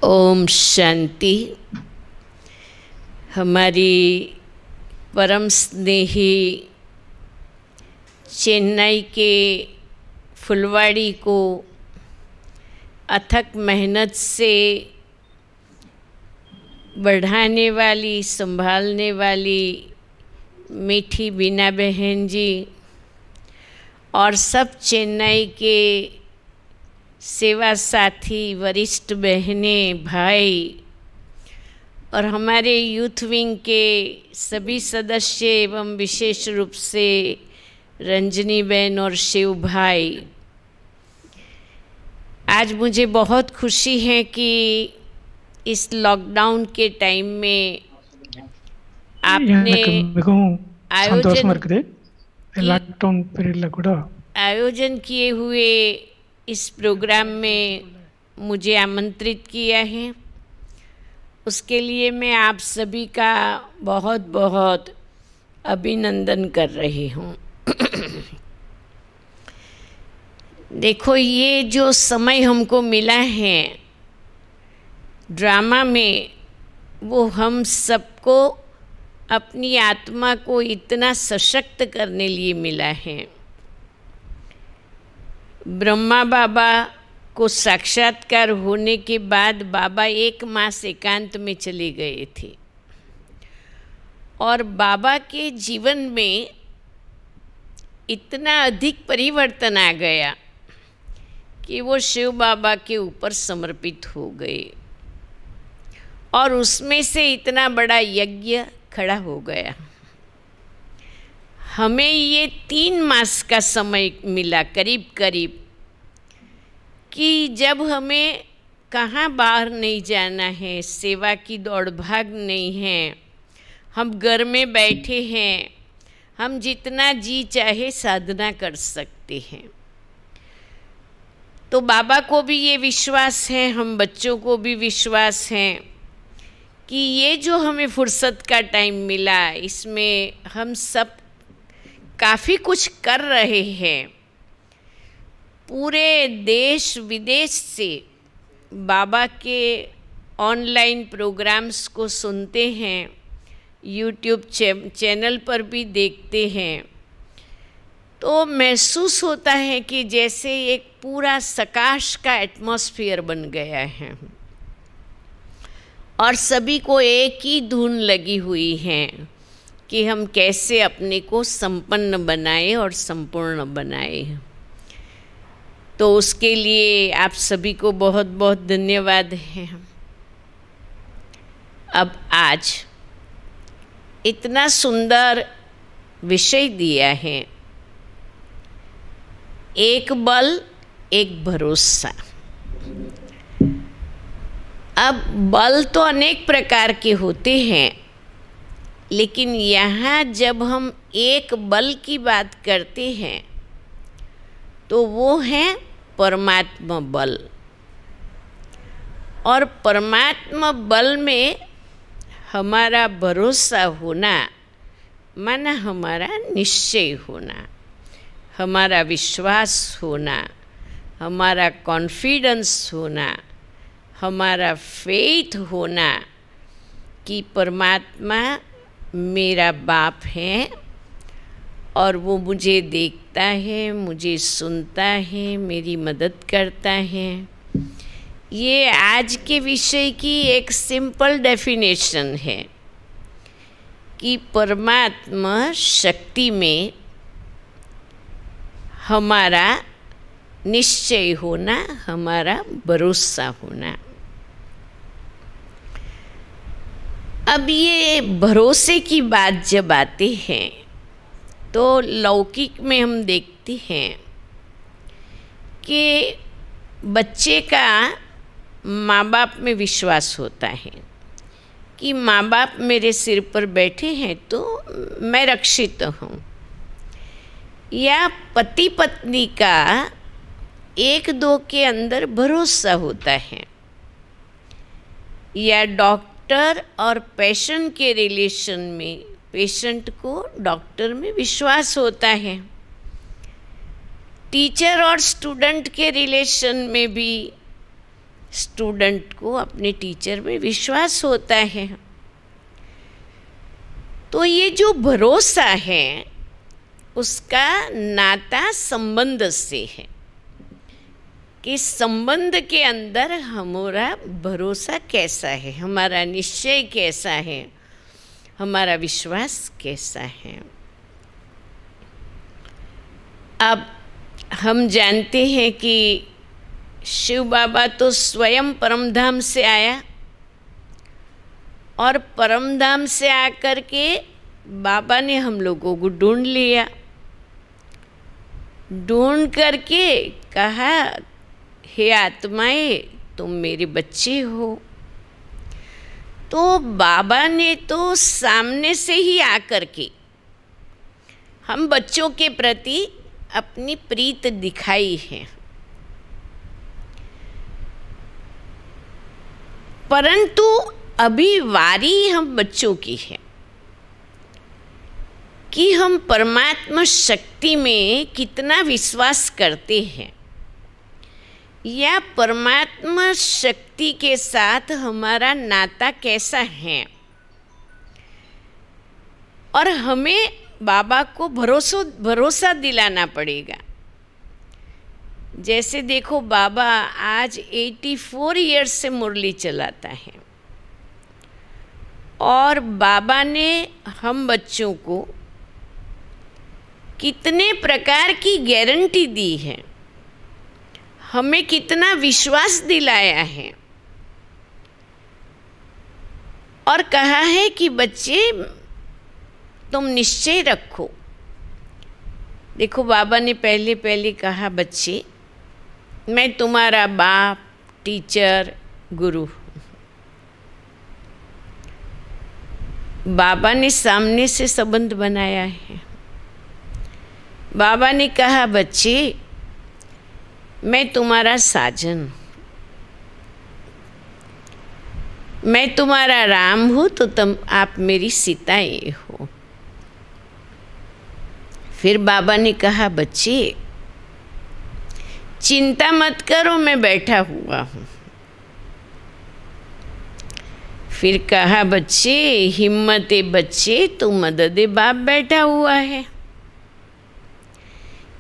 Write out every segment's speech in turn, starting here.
ओम शांति। हमारी परम स्नेही चेन्नई के फुलवाड़ी को अथक मेहनत से बढ़ाने वाली, संभालने वाली मीठी बीना बहन जी और सब चेन्नई के सेवा साथी, वरिष्ठ बहनें, भाई और हमारे यूथ विंग के सभी सदस्य एवं विशेष रूप से रंजनी बहन और शिव भाई, आज मुझे बहुत खुशी है कि इस लॉकडाउन के टाइम में आपने आयोजन किए हुए इस प्रोग्राम में मुझे आमंत्रित किया है। उसके लिए मैं आप सभी का बहुत बहुत अभिनंदन कर रही हूँ। देखो, ये जो समय हमको मिला है ड्रामा में, वो हम सबको अपनी आत्मा को इतना सशक्त करने लिए मिला है। ब्रह्मा बाबा को साक्षात्कार होने के बाद बाबा 1 मास एकांत में चले गए थे और बाबा के जीवन में इतना अधिक परिवर्तन आ गया कि वो शिव बाबा के ऊपर समर्पित हो गए और उसमें से इतना बड़ा यज्ञ खड़ा हो गया। हमें ये 3 मास का समय मिला करीब करीब, कि जब हमें कहाँ बाहर नहीं जाना है, सेवा की दौड़ भाग नहीं है, हम घर में बैठे हैं, हम जितना जी चाहे साधना कर सकते हैं। तो बाबा को भी ये विश्वास है, हम बच्चों को भी विश्वास है कि ये जो हमें फुर्सत का टाइम मिला, इसमें हम सब काफ़ी कुछ कर रहे हैं। पूरे देश विदेश से बाबा के ऑनलाइन प्रोग्राम्स को सुनते हैं, यूट्यूब चैनल पर भी देखते हैं, तो महसूस होता है कि जैसे एक पूरा सकाश का एटमॉस्फेयर बन गया है और सभी को एक ही धुन लगी हुई है कि हम कैसे अपने को संपन्न बनाए और संपूर्ण बनाए। तो उसके लिए आप सभी को बहुत बहुत धन्यवाद है। अब आज इतना सुंदर विषय दिया है, एक बल एक भरोसा। अब बल तो अनेक प्रकार के होते हैं, लेकिन यहाँ जब हम एक बल की बात करते हैं तो वो है परमात्मा बल। और परमात्मा बल में हमारा भरोसा होना माना हमारा निश्चय होना, हमारा विश्वास होना, हमारा कॉन्फिडेंस होना, हमारा फेथ होना कि परमात्मा मेरा बाप है और वो मुझे देखता है, मुझे सुनता है, मेरी मदद करता है। ये आज के विषय की एक सिंपल डेफिनेशन है कि परमात्मा शक्ति में हमारा निश्चय होना, हमारा भरोसा होना। अब ये भरोसे की बात जब आती है तो लौकिक में हम देखते हैं कि बच्चे का माँ बाप में विश्वास होता है कि माँ बाप मेरे सिर पर बैठे हैं तो मैं रक्षित हूँ, या पति पत्नी का एक दो के अंदर भरोसा होता है, या डॉक्टर और पेशेंट के रिलेशन में पेशेंट को डॉक्टर में विश्वास होता है, टीचर और स्टूडेंट के रिलेशन में भी स्टूडेंट को अपने टीचर में विश्वास होता है। तो ये जो भरोसा है उसका नाता संबंध से है कि संबंध के अंदर हमारा भरोसा कैसा है, हमारा निश्चय कैसा है, हमारा विश्वास कैसा है। अब हम जानते हैं कि शिव बाबा तो स्वयं परमधाम से आया और परमधाम से आकर के बाबा ने हम लोगों को ढूंढ लिया, ढूंढ करके कहा, हे आत्माएं तुम मेरे बच्चे हो। तो बाबा ने तो सामने से ही आकर के हम बच्चों के प्रति अपनी प्रीत दिखाई है, परंतु अभी वारी हम बच्चों की है कि हम परमात्मा शक्ति में कितना विश्वास करते हैं या परमात्मा शक्ति के साथ हमारा नाता कैसा है। और हमें बाबा को भरोसा दिलाना पड़ेगा। जैसे देखो बाबा आज 84 ईयर्स से मुरली चलाता है और बाबा ने हम बच्चों को कितने प्रकार की गारंटी दी है, हमें कितना विश्वास दिलाया है और कहा है कि बच्चे तुम निश्चय रखो। देखो बाबा ने पहले कहा, बच्चे मैं तुम्हारा बाप, टीचर, गुरु। बाबा ने सामने से संबंध बनाया है। बाबा ने कहा, बच्चे मैं तुम्हारा साजन, मैं तुम्हारा राम हूँ तो आप मेरी सीताएं हो। फिर बाबा ने कहा, बच्चे चिंता मत करो, मैं बैठा हुआ हूँ। फिर कहा, बच्चे हिम्मते बच्चे तू मददे बाप बैठा हुआ है।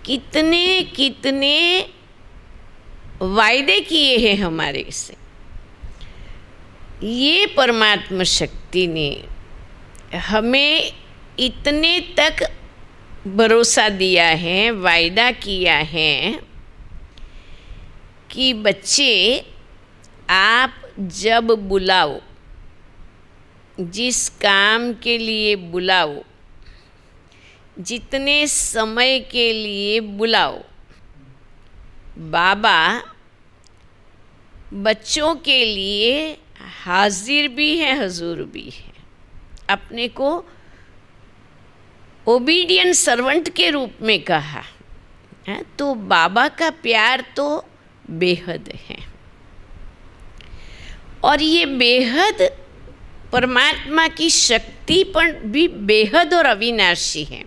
कितने कितने वायदे किए हैं हमारे से। ये परमात्मा शक्ति ने हमें इतने तक भरोसा दिया है, वायदा किया है कि बच्चे आप जब बुलाओ, जिस काम के लिए बुलाओ, जितने समय के लिए बुलाओ, बाबा बच्चों के लिए हाजिर भी है, हजूर भी है। अपने को ओबीडियंट सर्वेंट के रूप में कहा है। तो बाबा का प्यार तो बेहद है और ये बेहद परमात्मा की शक्ति पर भी बेहद और अविनाशी है।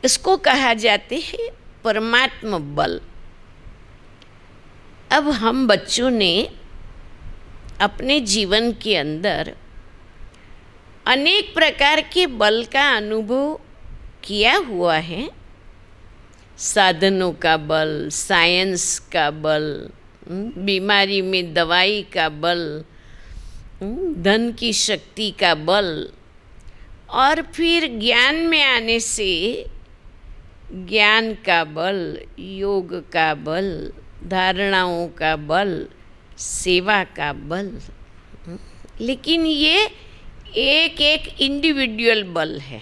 इसको कहा जाते हैं परमात्मा बल। अब हम बच्चों ने अपने जीवन के अंदर अनेक प्रकार के बल का अनुभव किया हुआ है। साधनों का बल, साइंस का बल, बीमारी में दवाई का बल, धन की शक्ति का बल, और फिर ज्ञान में आने से ज्ञान का बल, योग का बल, धारणाओं का बल, सेवा का बल। लेकिन ये एक एक इंडिविजुअल बल है।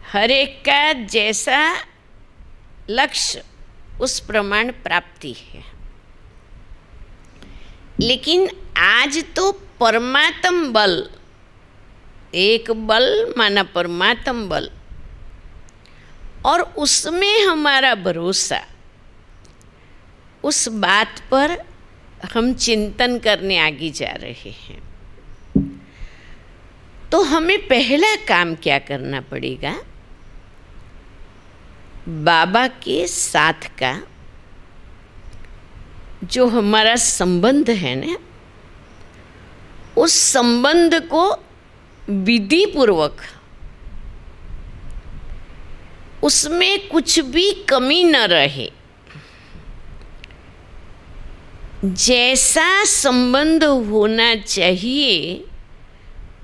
हर एक का जैसा लक्ष्य उस प्रमाण प्राप्ति है। लेकिन आज तो परमात्म बल, एक बल माना परमात्म बल, और उसमें हमारा भरोसा, उस बात पर हम चिंतन करने आगे जा रहे हैं। तो हमें पहला काम क्या करना पड़ेगा? बाबा के साथ का जो हमारा संबंध है ना, उस संबंध को विधि पूर्वक, उसमें कुछ भी कमी न रहे, जैसा संबंध होना चाहिए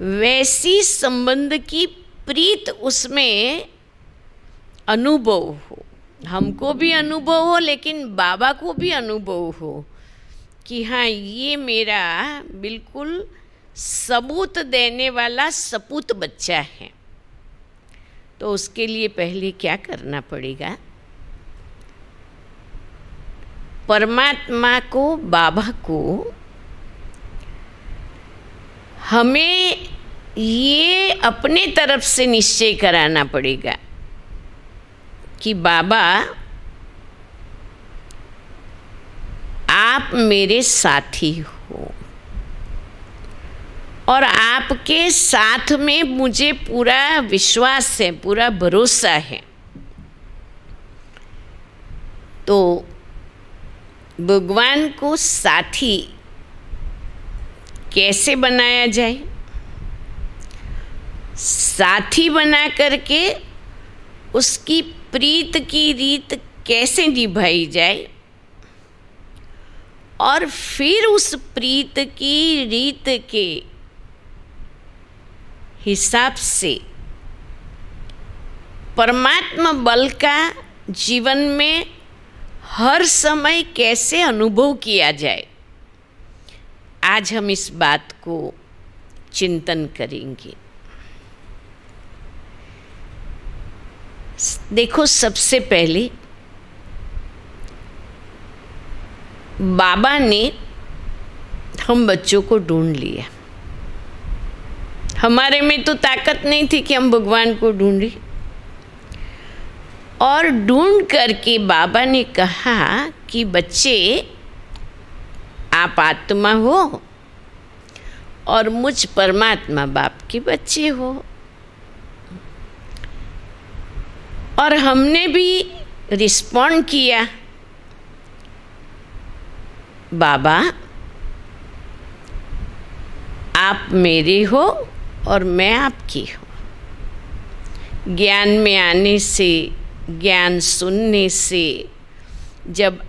वैसी संबंध की प्रीत उसमें अनुभव हो, हमको भी अनुभव हो, लेकिन बाबा को भी अनुभव हो कि हाँ, ये मेरा बिल्कुल सबूत देने वाला सपूत बच्चा है। तो उसके लिए पहले क्या करना पड़ेगा? परमात्मा को, बाबा को हमें ये अपने तरफ से निश्चय कराना पड़ेगा कि बाबा, आप मेरे साथी हो और आपके साथ में मुझे पूरा विश्वास है, पूरा भरोसा है। तो भगवान को साथी कैसे बनाया जाए? साथी बना करके उसकी प्रीत की रीत कैसे निभाई जाए और फिर उस प्रीत की रीत के हिसाब से परमात्मा बल का जीवन में हर समय कैसे अनुभव किया जाए, आज हम इस बात को चिंतन करेंगे। देखो, सबसे पहले बाबा ने हम बच्चों को ढूंढ लिया। हमारे में तो ताकत नहीं थी कि हम भगवान को ढूंढें, और ढूंढ करके बाबा ने कहा कि बच्चे, आप आत्मा हो और मुझ परमात्मा बाप के बच्चे हो। और हमने भी रिस्पॉन्ड किया, बाबा आप मेरे हो और मैं आपकी हूँ। ज्ञान में आने से, ज्ञान सुनने से जब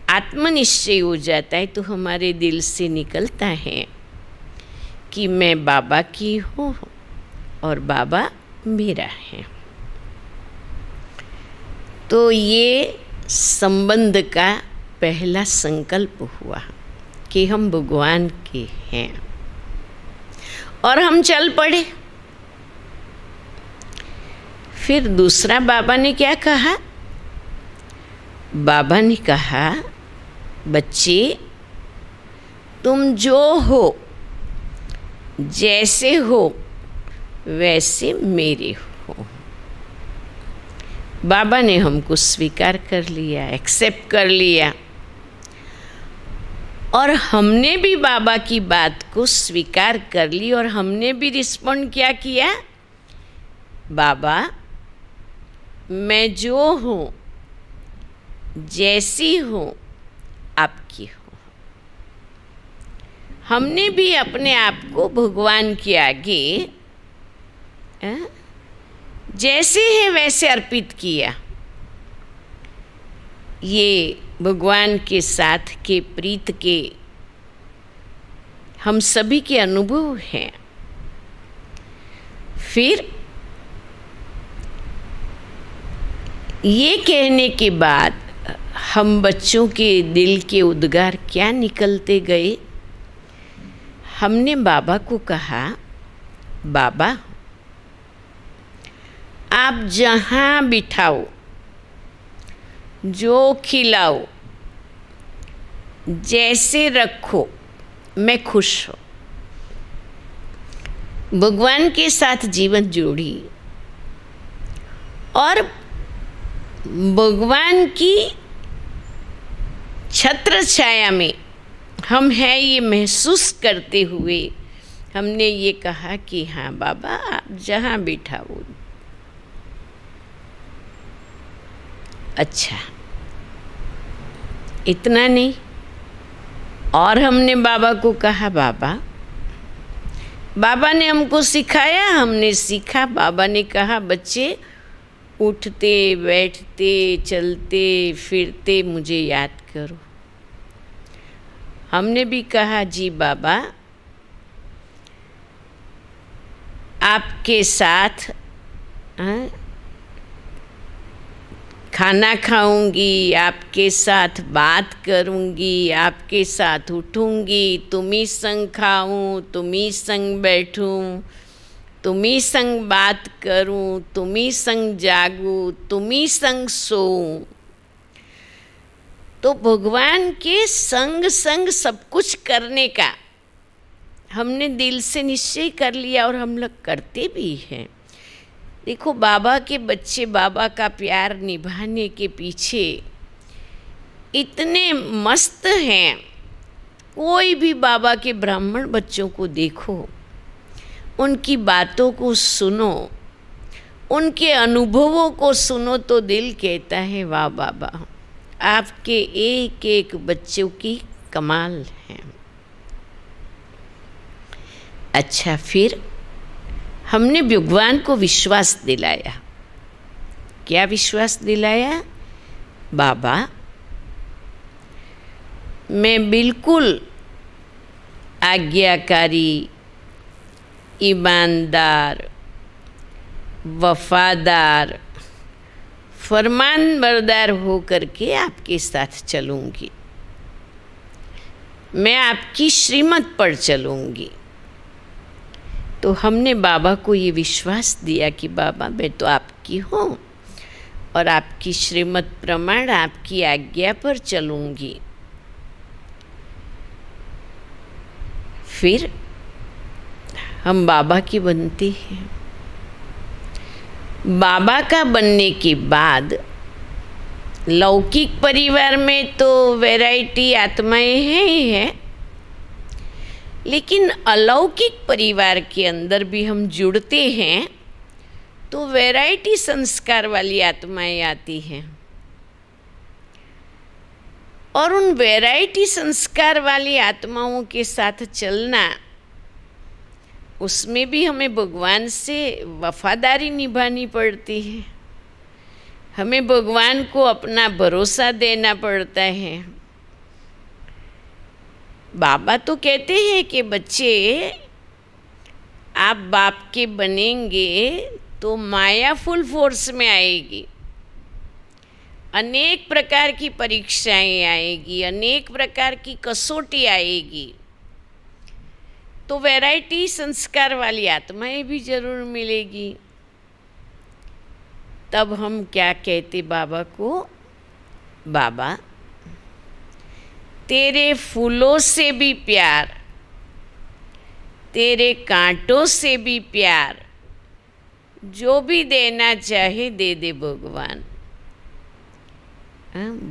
आत्मनिश्चय हो जाता है तो हमारे दिल से निकलता है कि मैं बाबा की हूँ और बाबा मेरा है। तो ये संबंध का पहला संकल्प हुआ कि हम भगवान के हैं और हम चल पड़े। फिर दूसरा बाबा ने क्या कहा? बाबा ने कहा, बच्चे तुम जो हो, जैसे हो वैसे मेरे हो। बाबा ने हमको स्वीकार कर लिया, एक्सेप्ट कर लिया, और हमने भी बाबा की बात को स्वीकार कर ली और हमने भी रिस्पॉन्ड क्या किया? बाबा मैं जो हूँ, जैसी हूँ, आपकी हूँ। हमने भी अपने आप को भगवान के आगे जैसे है वैसे अर्पित किया। ये भगवान के साथ के प्रीत के हम सभी के अनुभव हैं। फिर ये कहने के बाद हम बच्चों के दिल के उद्गार क्या निकलते गए? हमने बाबा को कहा, बाबा आप जहाँ बिठाओ, जो खिलाओ, जैसे रखो, मैं खुश हूँ। भगवान के साथ जीवन जोड़ी और भगवान की छत्र छाया में हम हैं ये महसूस करते हुए हमने ये कहा कि हाँ बाबा आप जहाँ बिठाओ। अच्छा, इतना नहीं, और हमने बाबा को कहा, बाबा ने हमको सिखाया, हमने सीखा। बाबा ने कहा, बच्चे उठते बैठते चलते फिरते मुझे याद करो। हमने भी कहा, जी बाबा, आपके साथ खाना खाऊंगी, आपके साथ बात करूंगी, आपके साथ उठूंगी, तुम्ही संग खाऊं, तुम्ही संग बैठूं, तुम्ही संग बात करूं, तुम्ही संग जागूं, तुम्ही संग सोऊं। तो भगवान के संग संग सब कुछ करने का हमने दिल से निश्चय कर लिया और हम लोग करते भी हैं। देखो, बाबा के बच्चे बाबा का प्यार निभाने के पीछे इतने मस्त हैं। कोई भी बाबा के ब्राह्मण बच्चों को देखो, उनकी बातों को सुनो, उनके अनुभवों को सुनो तो दिल कहता है, वाह बाबा, आपके एक एक बच्चों की कमाल है। अच्छा, फिर हमने भगवान को विश्वास दिलाया। क्या विश्वास दिलाया? बाबा, मैं बिल्कुल आज्ञाकारी, ईमानदार, वफादार, फरमानबरदार हो करके आपके साथ चलूँगी। मैं आपकी श्रीमत पर चलूँगी। तो हमने बाबा को ये विश्वास दिया कि बाबा, मैं तो आपकी हूँ और आपकी श्रीमत प्रमाण आपकी आज्ञा पर चलूँगी। फिर हम बाबा की बनते हैं। बाबा का बनने के बाद लौकिक परिवार में तो वैरायटी आत्माएं हैं ही हैं, लेकिन अलौकिक परिवार के अंदर भी हम जुड़ते हैं तो वैरायटी संस्कार वाली आत्माएं आती हैं। और उन वैरायटी संस्कार वाली आत्माओं के साथ चलना, उसमें भी हमें भगवान से वफादारी निभानी पड़ती है। हमें भगवान को अपना भरोसा देना पड़ता है। बाबा तो कहते हैं कि बच्चे, आप बाप के बनेंगे तो माया फुल फोर्स में आएगी, अनेक प्रकार की परीक्षाएं आएगी, अनेक प्रकार की कसौटी आएगी, तो वैरायटी संस्कार वाली आत्माएं भी जरूर मिलेगी। तब हम क्या कहते बाबा को, बाबा, तेरे फूलों से भी प्यार, तेरे कांटों से भी प्यार, जो भी देना चाहे दे दे भगवान।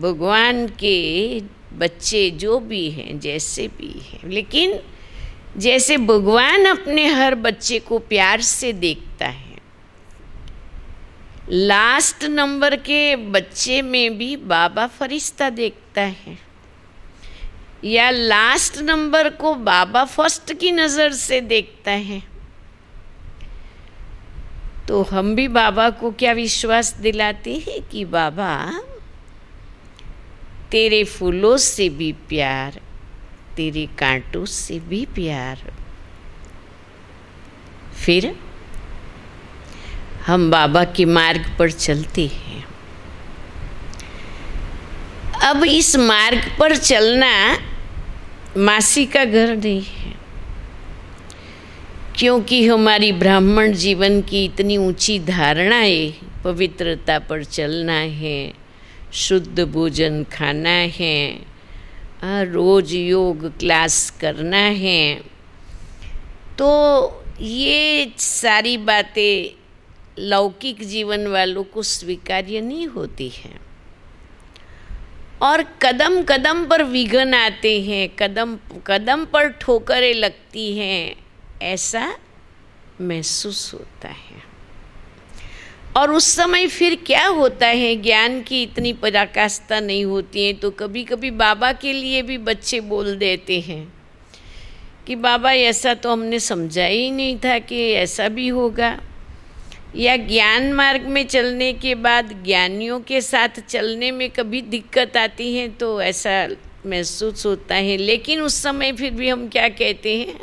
भगवान के बच्चे जो भी हैं, जैसे भी हैं, लेकिन जैसे भगवान अपने हर बच्चे को प्यार से देखता है, लास्ट नंबर के बच्चे में भी बाबा फरिश्ता देखता है, या लास्ट नंबर को बाबा फर्स्ट की नज़र से देखता है। तो हम भी बाबा को क्या विश्वास दिलाते हैं कि बाबा, तेरे फूलों से भी प्यार, तेरे कांटों से भी प्यार। फिर हम बाबा के मार्ग पर चलते हैं। अब इस मार्ग पर चलना मासी का घर नहीं है, क्योंकि हमारी ब्राह्मण जीवन की इतनी ऊंची धारणाएं, पवित्रता पर चलना है, शुद्ध भोजन खाना है, रोज योग क्लास करना है, तो ये सारी बातें लौकिक जीवन वालों को स्वीकार्य नहीं होती हैं। और कदम कदम पर विघ्न आते हैं, कदम कदम पर ठोकरें लगती हैं, ऐसा महसूस होता है। और उस समय फिर क्या होता है, ज्ञान की इतनी पराकाष्ठा नहीं होती है, तो कभी कभी बाबा के लिए भी बच्चे बोल देते हैं कि बाबा ऐसा तो हमने समझा ही नहीं था कि ऐसा भी होगा। या ज्ञान मार्ग में चलने के बाद ज्ञानियों के साथ चलने में कभी दिक्कत आती है तो ऐसा महसूस होता है। लेकिन उस समय फिर भी हम क्या कहते हैं,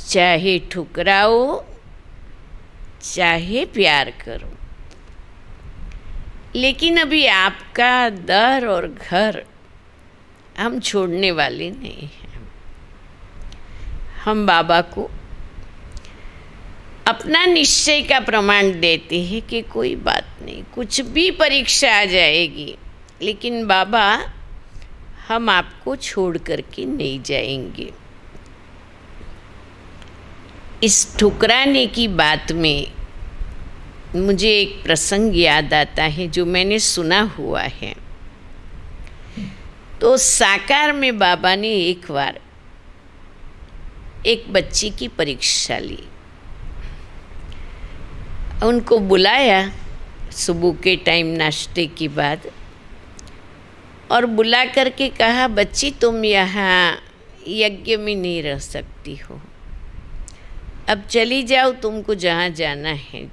चाहे ठुकराओ चाहे प्यार करो, लेकिन अभी आपका दर और घर हम छोड़ने वाले नहीं हैं। हम बाबा को अपना निश्चय का प्रमाण देते हैं कि कोई बात नहीं, कुछ भी परीक्षा आ जाएगी, लेकिन बाबा हम आपको छोड़ करके नहीं जाएंगे। इस ठुकराने की बात में मुझे एक प्रसंग याद आता है जो मैंने सुना हुआ है। तो साकार में बाबा ने एक बार एक बच्ची की परीक्षा ली, उनको बुलाया सुबह के टाइम नाश्ते के बाद, और बुला करके कहा, बच्ची तुम यहाँ यज्ञ में नहीं रह सकती हो, अब चली जाओ, तुमको जहाँ जाना है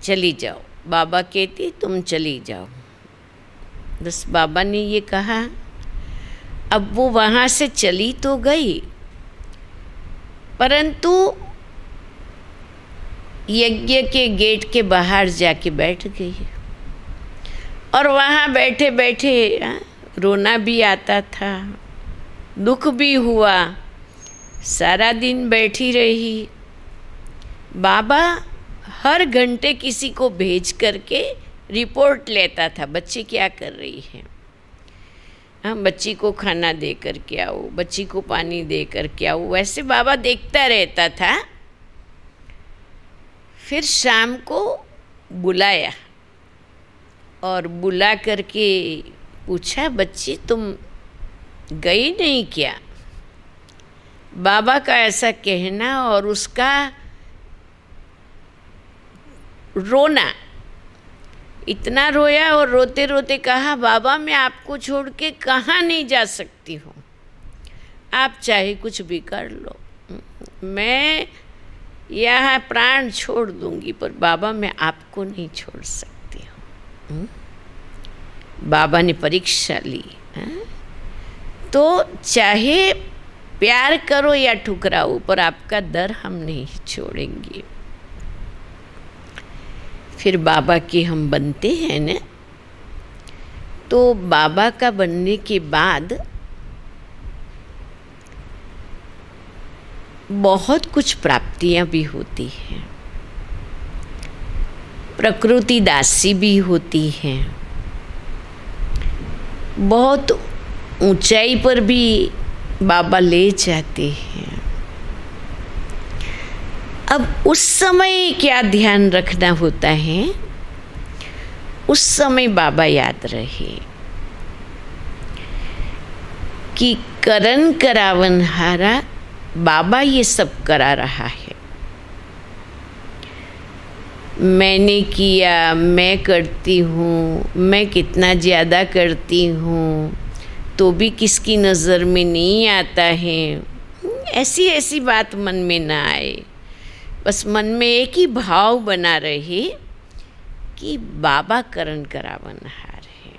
चली जाओ। बाबा कहते तुम चली जाओ। बस बाबा ने ये कहा। अब वो वहाँ से चली तो गई, परंतु यज्ञ के गेट के बाहर जाके बैठ गई, और वहाँ बैठे बैठे रोना भी आता था, दुख भी हुआ, सारा दिन बैठी रही। बाबा हर घंटे किसी को भेज करके रिपोर्ट लेता था, बच्ची क्या कर रही है, हाँ बच्ची को खाना दे कर के आओ, बच्ची को पानी दे कर के आओ, वैसे बाबा देखता रहता था। फिर शाम को बुलाया और बुला करके पूछा, बच्ची तुम गई नहीं क्या? बाबा का ऐसा कहना और उसका रोना, इतना रोया और रोते रोते कहा, बाबा मैं आपको छोड़ के कहाँ नहीं जा सकती हूँ, आप चाहे कुछ भी कर लो, मैं यहाँ प्राण छोड़ दूंगी, पर बाबा मैं आपको नहीं छोड़ सकती हूँ। बाबा ने परीक्षा ली। तो चाहे प्यार करो या ठुकराओ, पर आपका दर हम नहीं छोड़ेंगे। फिर बाबा के हम बनते हैं ना, तो बाबा का बनने के बाद बहुत कुछ प्राप्तियां भी होती हैं, प्रकृति दासी भी होती हैं, बहुत ऊंचाई पर भी बाबा ले जाते हैं। अब उस समय क्या ध्यान रखना होता है, उस समय बाबा याद रहे कि करन करावन हारा बाबा ये सब करा रहा है। मैंने किया, मैं करती हूँ, मैं कितना ज़्यादा करती हूँ, तो भी किसकी नज़र में नहीं आता है। ऐसी ऐसी बात मन में ना आए, बस मन में एक ही भाव बना रहे कि बाबा करन करावन हार है,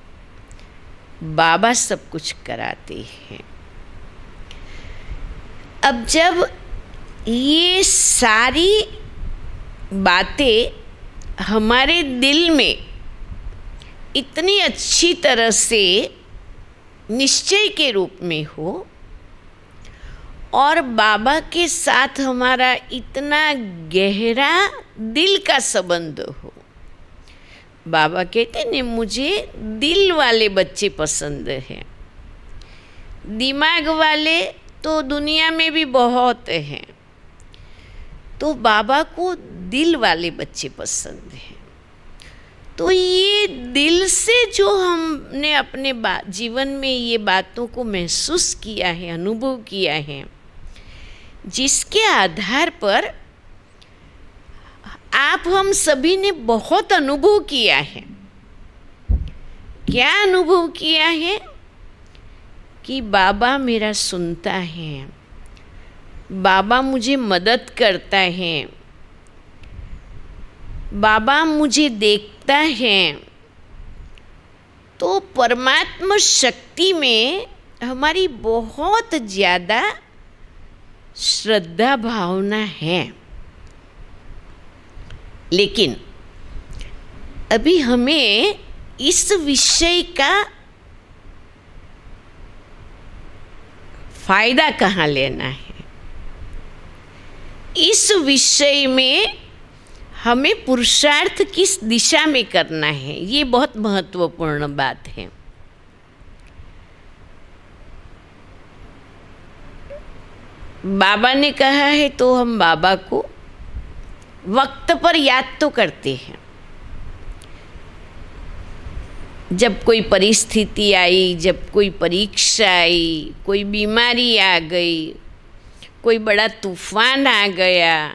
बाबा सब कुछ कराते हैं। अब जब ये सारी बातें हमारे दिल में इतनी अच्छी तरह से निश्चय के रूप में हो, और बाबा के साथ हमारा इतना गहरा दिल का संबंध हो। बाबा कहते हैं मुझे दिल वाले बच्चे पसंद हैं, दिमाग वाले तो दुनिया में भी बहुत हैं, तो बाबा को दिल वाले बच्चे पसंद हैं। तो ये दिल से जो हमने अपने जीवन में ये बातों को महसूस किया है, अनुभव किया है, जिसके आधार पर आप हम सभी ने बहुत अनुभव किया है। क्या अनुभव किया है? कि बाबा मेरा सुनता है, बाबा मुझे मदद करता है, बाबा मुझे देखता है। तो परमात्मा शक्ति में हमारी बहुत ज़्यादा श्रद्धा भावना है। लेकिन अभी हमें इस विषय का फायदा कहाँ लेना है? इस विषय में हमें पुरुषार्थ किस दिशा में करना है, ये बहुत महत्वपूर्ण बात है। बाबा ने कहा है तो हम बाबा को वक्त पर याद तो करते हैं। जब कोई परिस्थिति आई, जब कोई परीक्षा आई, कोई बीमारी आ गई, कोई बड़ा तूफान आ गया,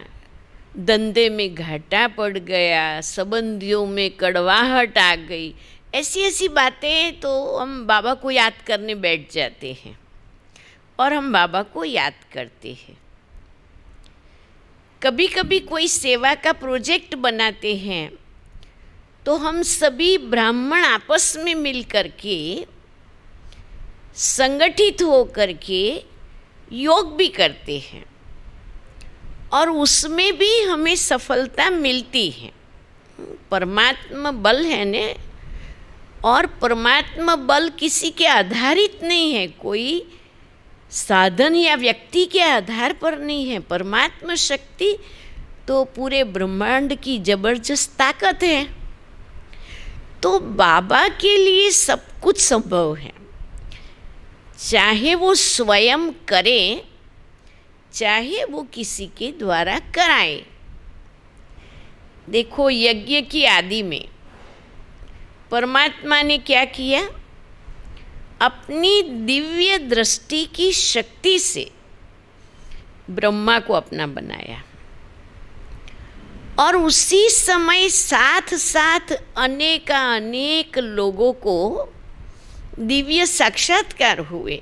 धंधे में घाटा पड़ गया, संबंधियों में कड़वाहट आ गई, ऐसी ऐसी बातें तो हम बाबा को याद करने बैठ जाते हैं और हम बाबा को याद करते हैं। कभी कभी कोई सेवा का प्रोजेक्ट बनाते हैं तो हम सभी ब्राह्मण आपस में मिल कर के संगठित हो कर के योग भी करते हैं और उसमें भी हमें सफलता मिलती है। परमात्मा बल है ने, और परमात्मा बल किसी के आधारित नहीं है, कोई साधन या व्यक्ति के आधार पर नहीं है। परमात्मा शक्ति तो पूरे ब्रह्मांड की जबरदस्त ताकत है। तो बाबा के लिए सब कुछ संभव है, चाहे वो स्वयं करें, चाहे वो किसी के द्वारा कराए। देखो, यज्ञ की आदि में परमात्मा ने क्या किया? अपनी दिव्य दृष्टि की शक्ति से ब्रह्मा को अपना बनाया और उसी समय साथ साथ अनेक लोगों को दिव्य साक्षात्कार हुए।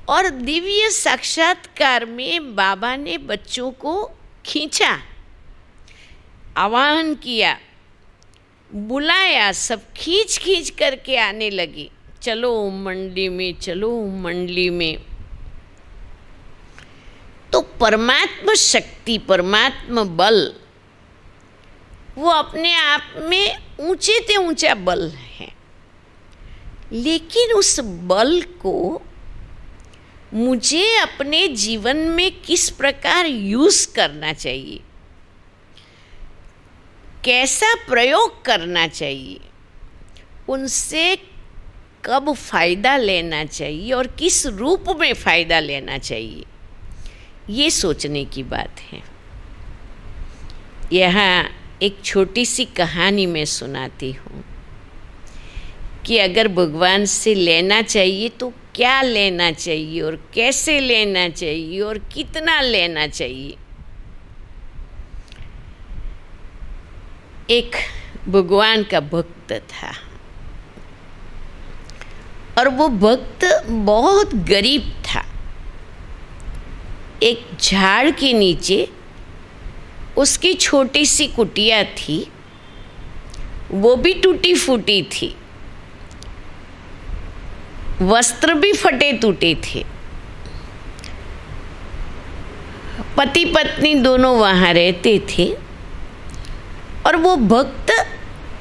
और दिव्य साक्षात्कार में बाबा ने बच्चों को खींचा, आह्वान किया, बुलाया, सब खींच खींच करके आने लगी, चलो मंडली में, चलो मंडली में। तो परमात्मा शक्ति, परमात्मा बल, वो अपने आप में ऊंचे से ऊंचा बल है। लेकिन उस बल को मुझे अपने जीवन में किस प्रकार यूज करना चाहिए, कैसा प्रयोग करना चाहिए, उनसे कब फायदा लेना चाहिए और किस रूप में फायदा लेना चाहिए, ये सोचने की बात है। यहाँ एक छोटी सी कहानी मैं सुनाती हूँ कि अगर भगवान से लेना चाहिए तो क्या लेना चाहिए और कैसे लेना चाहिए और कितना लेना चाहिए। एक भगवान का भक्त था और वो भक्त बहुत गरीब था। एक झाड़ के नीचे उसकी छोटी सी कुटिया थी, वो भी टूटी फूटी थी, वस्त्र भी फटे टूटे थे। पति पत्नी दोनों वहाँ रहते थे और वो भक्त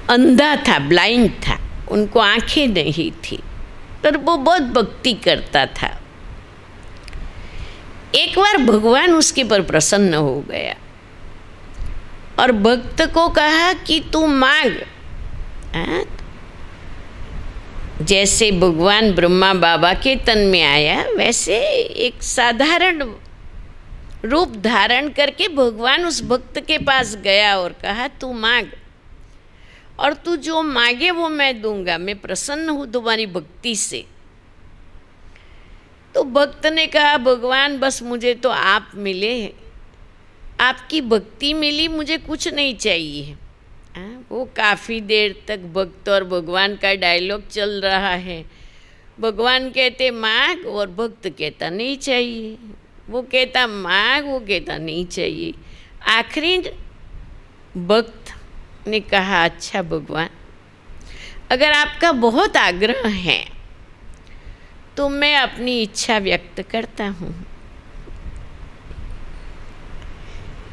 अंधा था, ब्लाइंड था, उनको आंखें नहीं थी, पर वो बहुत भक्ति करता था। एक बार भगवान उसके पर प्रसन्न हो गया और भक्त को कहा कि तू मांग। जैसे भगवान ब्रह्मा बाबा के तन में आया, वैसे एक साधारण रूप धारण करके भगवान उस भक्त के पास गया और कहा तू मांग, और तू जो मांगे वो मैं दूंगा, मैं प्रसन्न हूँ तुम्हारी भक्ति से। तो भक्त ने कहा भगवान बस मुझे तो आप मिले, आपकी भक्ति मिली, मुझे कुछ नहीं चाहिए। वो काफ़ी देर तक भक्त और भगवान का डायलॉग चल रहा है। भगवान कहते मांग और भक्त कहता नहीं चाहिए, वो कहता मांग, वो कहता नहीं चाहिए। आखिरी भक्त ने कहा अच्छा भगवान, अगर आपका बहुत आग्रह है तो मैं अपनी इच्छा व्यक्त करता हूँ।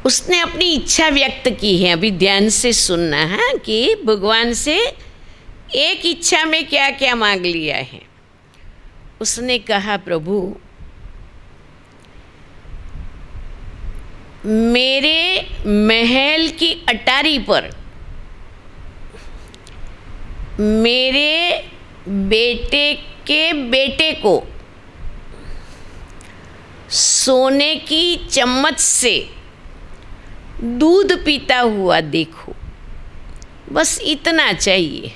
उसने अपनी इच्छा व्यक्त की है। अभी ध्यान से सुनना है कि भगवान से एक इच्छा में क्या क्या मांग लिया है। उसने कहा प्रभु, मेरे महल की अटारी पर मेरे बेटे के बेटे को सोने की चम्मच से दूध पीता हुआ देखो, बस इतना चाहिए।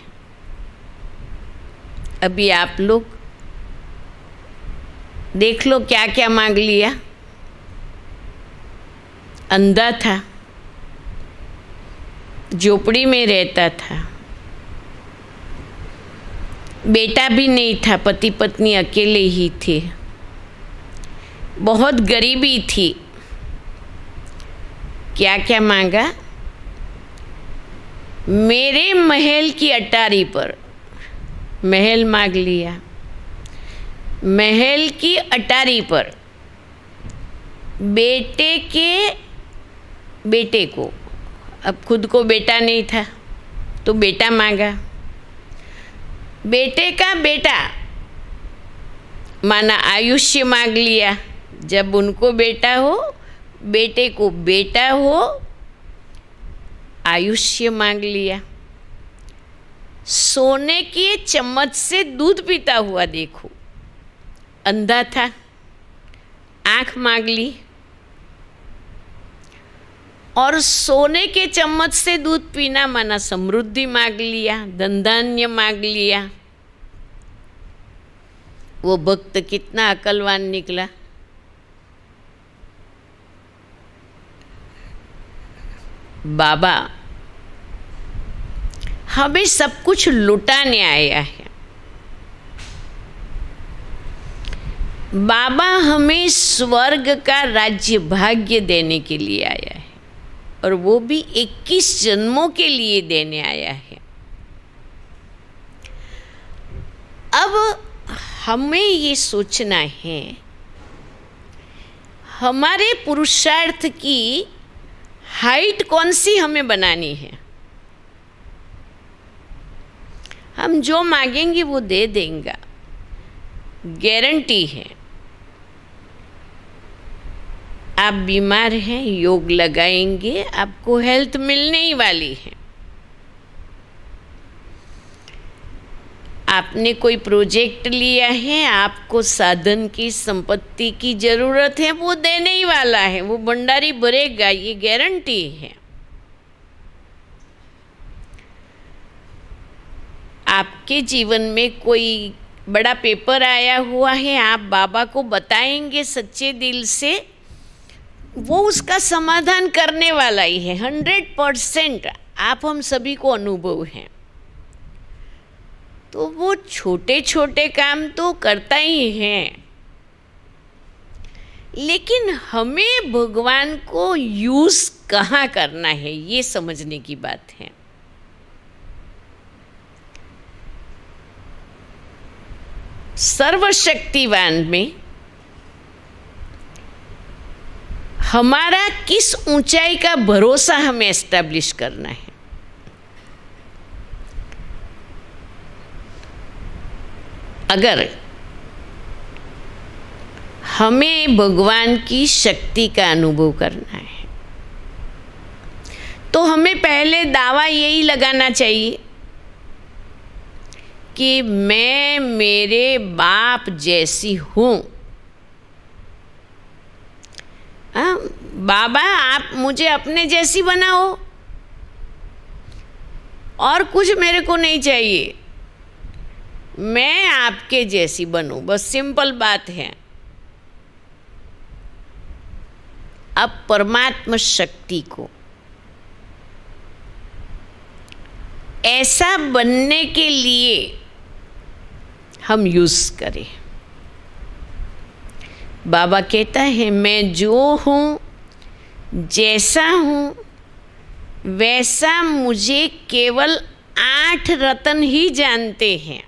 अभी आप लोग देख लो क्या क्या मांग लिया। अंधा था, झोपड़ी में रहता था, बेटा भी नहीं था, पति पत्नी अकेले ही थे, बहुत गरीबी थी। क्या क्या मांगा? मेरे महल की अटारी पर, महल मांग लिया, महल की अटारी पर बेटे के बेटे को, अब खुद को बेटा नहीं था तो बेटा मांगा, बेटे का बेटा माना आयुष्य मांग लिया, जब उनको बेटा हो, बेटे को बेटा हो, आयुष्य मांग लिया। सोने की चम्मच से दूध पीता हुआ देखो, अंधा था, आँख मांग ली, और सोने के चम्मच से दूध पीना माना समृद्धि मांग लिया, धन धान्य मांग लिया। वो भक्त कितना अकलवान निकला। बाबा हमें सब कुछ लुटाने आया है। बाबा हमें स्वर्ग का राज्य भाग्य देने के लिए आया है, और वो भी 21 जन्मों के लिए देने आया है। अब हमें ये सोचना है हमारे पुरुषार्थ की हाइट कौन सी हमें बनानी है। हम जो मांगेंगे वो दे देंगे, गारंटी है। आप बीमार हैं, योग लगाएंगे, आपको हेल्थ मिलने ही वाली है। आपने कोई प्रोजेक्ट लिया है, आपको साधन की संपत्ति की जरूरत है, वो देने ही वाला है, वो भंडारी भरेगा, ये गारंटी है। आपके जीवन में कोई बड़ा पेपर आया हुआ है, आप बाबा को बताएंगे सच्चे दिल से, वो उसका समाधान करने वाला ही है। 100% आप हम सभी को अनुभव है। तो वो छोटे छोटे काम तो करता ही है, लेकिन हमें भगवान को यूज कहाँ करना है ये समझने की बात है। सर्वशक्तिवान में हमारा किस ऊंचाई का भरोसा हमें एस्टैब्लिश करना है। अगर हमें भगवान की शक्ति का अनुभव करना है तो हमें पहले दावा यही लगाना चाहिए कि मैं मेरे बाप जैसी हूँ। बाबा आप मुझे अपने जैसी बनाओ, और कुछ मेरे को नहीं चाहिए, मैं आपके जैसी बनूं, बस सिंपल बात है। अब परमात्मा शक्ति को ऐसा बनने के लिए हम यूज करें। बाबा कहता है मैं जो हूँ, जैसा हूँ, वैसा मुझे केवल 8 रत्न ही जानते हैं।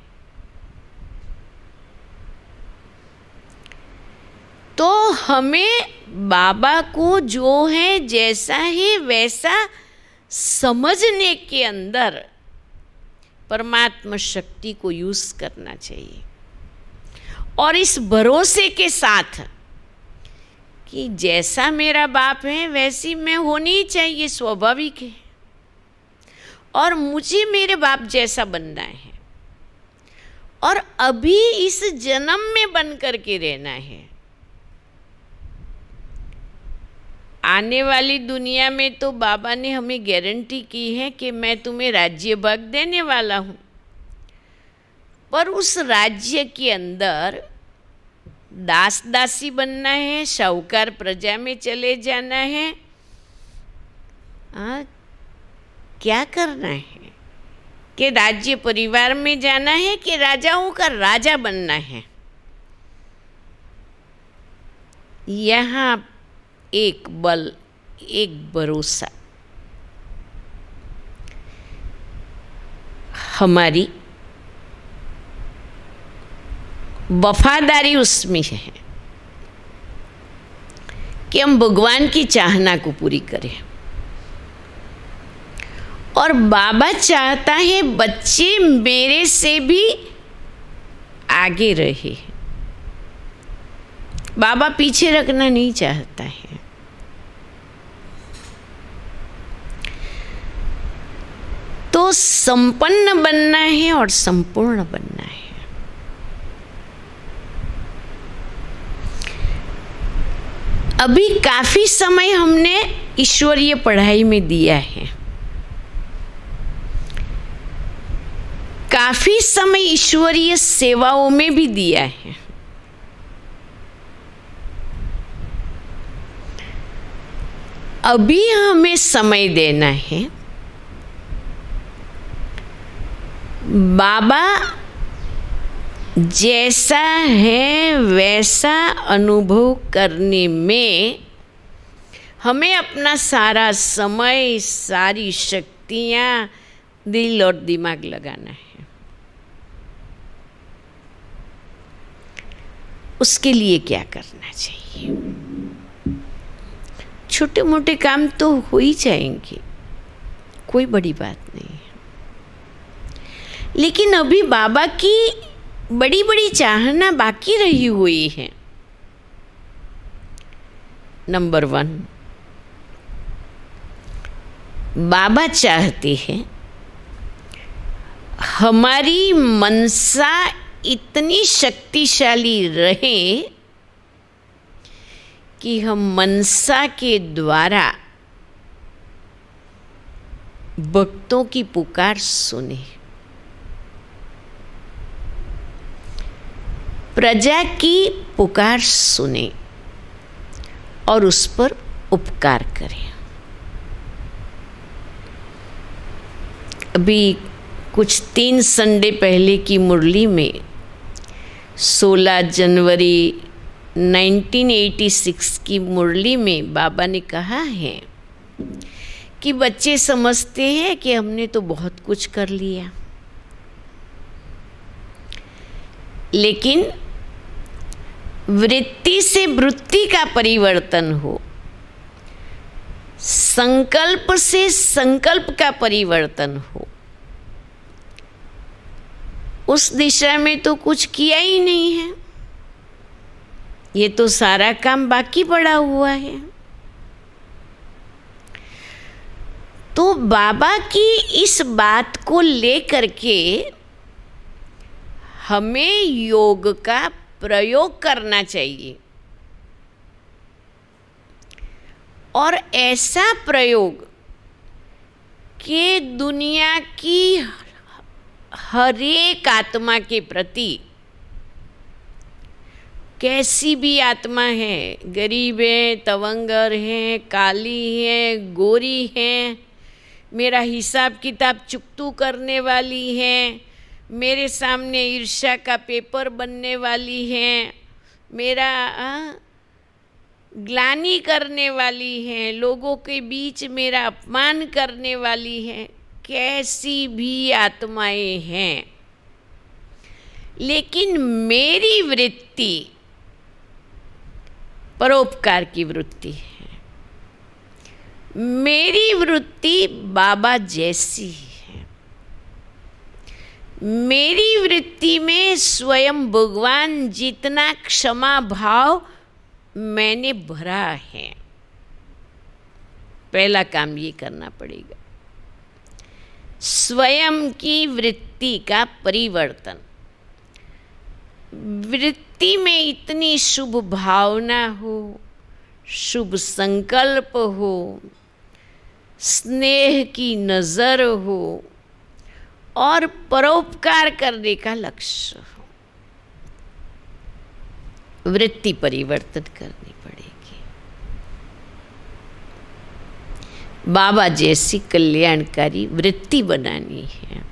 तो हमें बाबा को जो है जैसा है वैसा समझने के अंदर परमात्मा शक्ति को यूज करना चाहिए, और इस भरोसे के साथ कि जैसा मेरा बाप है वैसी मैं होनी चाहिए, स्वाभाविक है, और मुझे मेरे बाप जैसा बनना है, और अभी इस जन्म में बन करके रहना है। आने वाली दुनिया में तो बाबा ने हमें गारंटी की है कि मैं तुम्हें राज्य भाग देने वाला हूँ, पर उस राज्य के अंदर दास दासी बनना है, शाहूकार प्रजा में चले जाना है, क्या करना है, कि राज्य परिवार में जाना है, कि राजाओं का राजा बनना है। यहाँ एक बल, एक भरोसा, हमारी वफादारी उसमें है कि हम भगवान की चाहना को पूरी करें। और बाबा चाहता है बच्चे मेरे से भी आगे रहे, बाबा पीछे रखना नहीं चाहता है। तो संपन्न बनना है और संपूर्ण बनना है। अभी काफी समय हमने ईश्वरीय पढ़ाई में दिया है, काफी समय ईश्वरीय सेवाओं में भी दिया है। अभी हमें समय देना है बाबा जैसा है वैसा अनुभव करने में हमें अपना सारा समय, सारी शक्तियाँ, दिल और दिमाग लगाना है। उसके लिए क्या करना चाहिए? छोटे मोटे काम तो हो ही जाएंगे, कोई बड़ी बात नहीं है, लेकिन अभी बाबा की बड़ी बड़ी चाहना बाकी रही हुई है। नंबर 1, बाबा चाहते हैं हमारी मनसा इतनी शक्तिशाली रहे कि हम मनसा के द्वारा भक्तों की पुकार सुने, प्रजा की पुकार सुने और उस पर उपकार करें। अभी कुछ 3 संडे पहले की मुरली में 16 जनवरी 1986 की मुरली में बाबा ने कहा है कि बच्चे समझते हैं कि हमने तो बहुत कुछ कर लिया, लेकिन वृत्ति से वृत्ति का परिवर्तन हो, संकल्प से संकल्प का परिवर्तन हो, उस दिशा में तो कुछ किया ही नहीं है। ये तो सारा काम बाकी पड़ा हुआ है। तो बाबा की इस बात को लेकर के हमें योग का प्रयोग करना चाहिए, और ऐसा प्रयोग कि दुनिया की हर एक आत्मा के प्रति कैसी भी आत्मा है, गरीब है, तवंगर है, काली है, गोरी है, मेरा हिसाब किताब चुकतू करने वाली है, मेरे सामने ईर्ष्या का पेपर बनने वाली है, मेरा ग्लानि करने वाली है, लोगों के बीच मेरा अपमान करने वाली है, कैसी भी आत्माएं हैं, लेकिन मेरी वृत्ति परोपकार की वृत्ति है। मेरी वृत्ति बाबा जैसी है। मेरी वृत्ति में स्वयं भगवान जितना क्षमा भाव मैंने भरा है। पहला काम ये करना पड़ेगा, स्वयं की वृत्ति का परिवर्तन। वृत्ति में इतनी शुभ भावना हो, शुभ संकल्प हो, स्नेह की नज़र हो और परोपकार करने का लक्ष्य हो। वृत्ति परिवर्तन करनी पड़ेगी। बाबा जैसी कल्याणकारी वृत्ति बनानी है।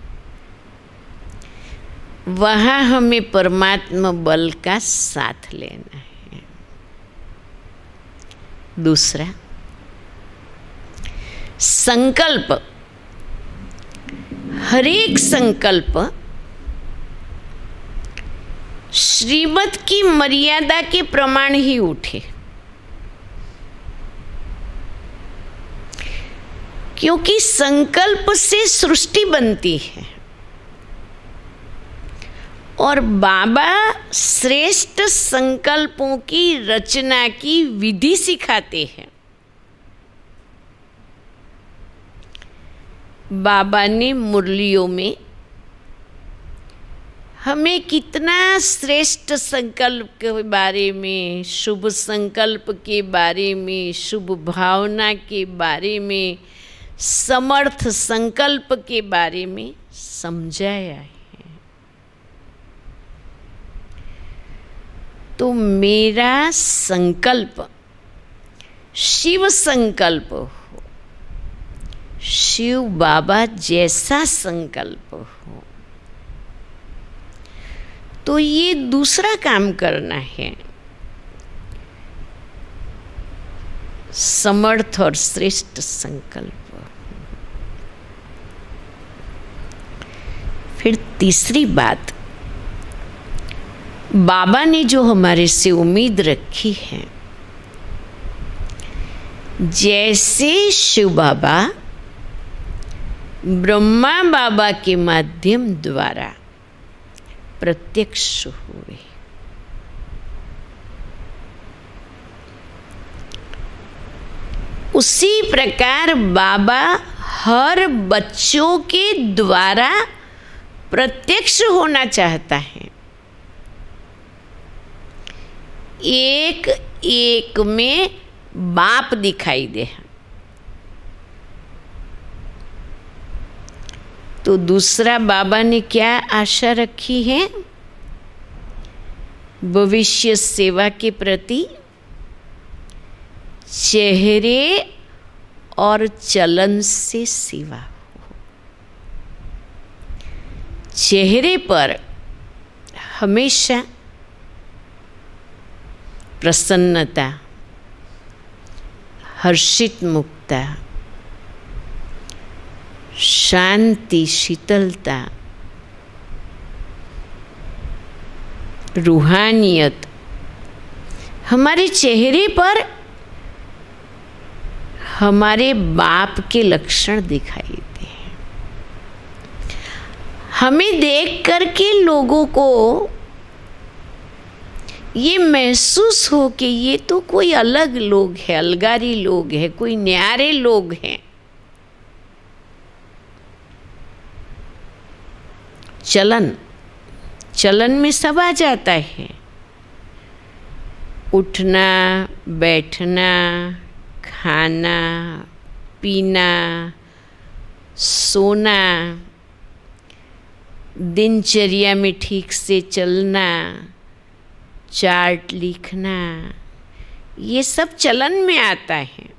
वहाँ हमें परमात्मा बल का साथ लेना है। दूसरा, संकल्प। हर एक संकल्प श्रीमत की मर्यादा के प्रमाण ही उठे, क्योंकि संकल्प से सृष्टि बनती है और बाबा श्रेष्ठ संकल्पों की रचना की विधि सिखाते हैं। बाबा ने मुरलियों में हमें कितना श्रेष्ठ संकल्प के बारे में, शुभ संकल्प के बारे में, शुभ भावना के बारे में, समर्थ संकल्प के बारे में समझाया है। तो मेरा संकल्प शिव संकल्प हो, शिव बाबा जैसा संकल्प हो, तो ये दूसरा काम करना है, समर्थ और श्रेष्ठ संकल्प। फिर तीसरी बात, बाबा ने जो हमारे से उम्मीद रखी है, जैसे शिव बाबा ब्रह्मा बाबा के माध्यम द्वारा प्रत्यक्ष हुए, उसी प्रकार बाबा हर बच्चों के द्वारा प्रत्यक्ष होना चाहता है। एक एक में बाप दिखाई दे। तो दूसरा बाबा ने क्या आशा रखी है? भविष्य सेवा के प्रति चेहरे और चलन से सेवा हो। चेहरे पर हमेशा प्रसन्नता, हर्षित मुक्ता, शांति, शीतलता, रूहानियत हमारे चेहरे पर हमारे बाप के लक्षण दिखाई देते हैं। हमें देख करके लोगों को ये महसूस हो कि ये तो कोई अलग लोग है, अलगारी लोग है, कोई न्यारे लोग हैं। चलन में सब आ जाता है, उठना, बैठना, खाना, पीना, सोना, दिनचर्या में ठीक से चलना, चार्ट लिखना, ये सब चलन में आता है,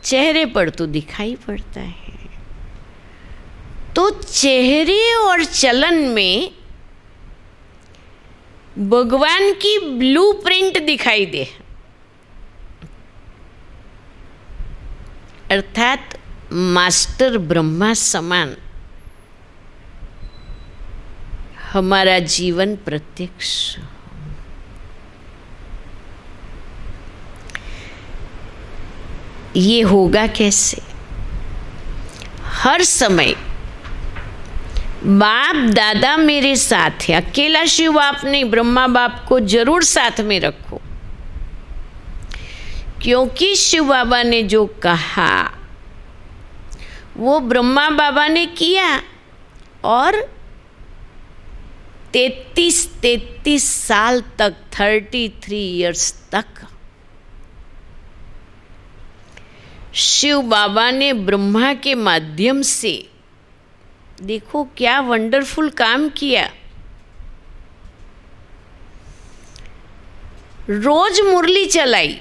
चेहरे पर तो दिखाई पड़ता है। तो चेहरे और चलन में भगवान की ब्लूप्रिंट दिखाई दे, अर्थात मास्टर ब्रह्मा समान हमारा जीवन प्रत्यक्ष। ये होगा कैसे? हर समय बाप दादा मेरे साथ है, अकेला शिव बाप नहीं, ब्रह्मा बाप को जरूर साथ में रखो, क्योंकि शिव बाबा ने जो कहा वो ब्रह्मा बाबा ने किया और 33 साल तक, 33 इयर्स तक शिव बाबा ने ब्रह्मा के माध्यम से देखो क्या वंडरफुल काम किया। रोज मुरली चलाई,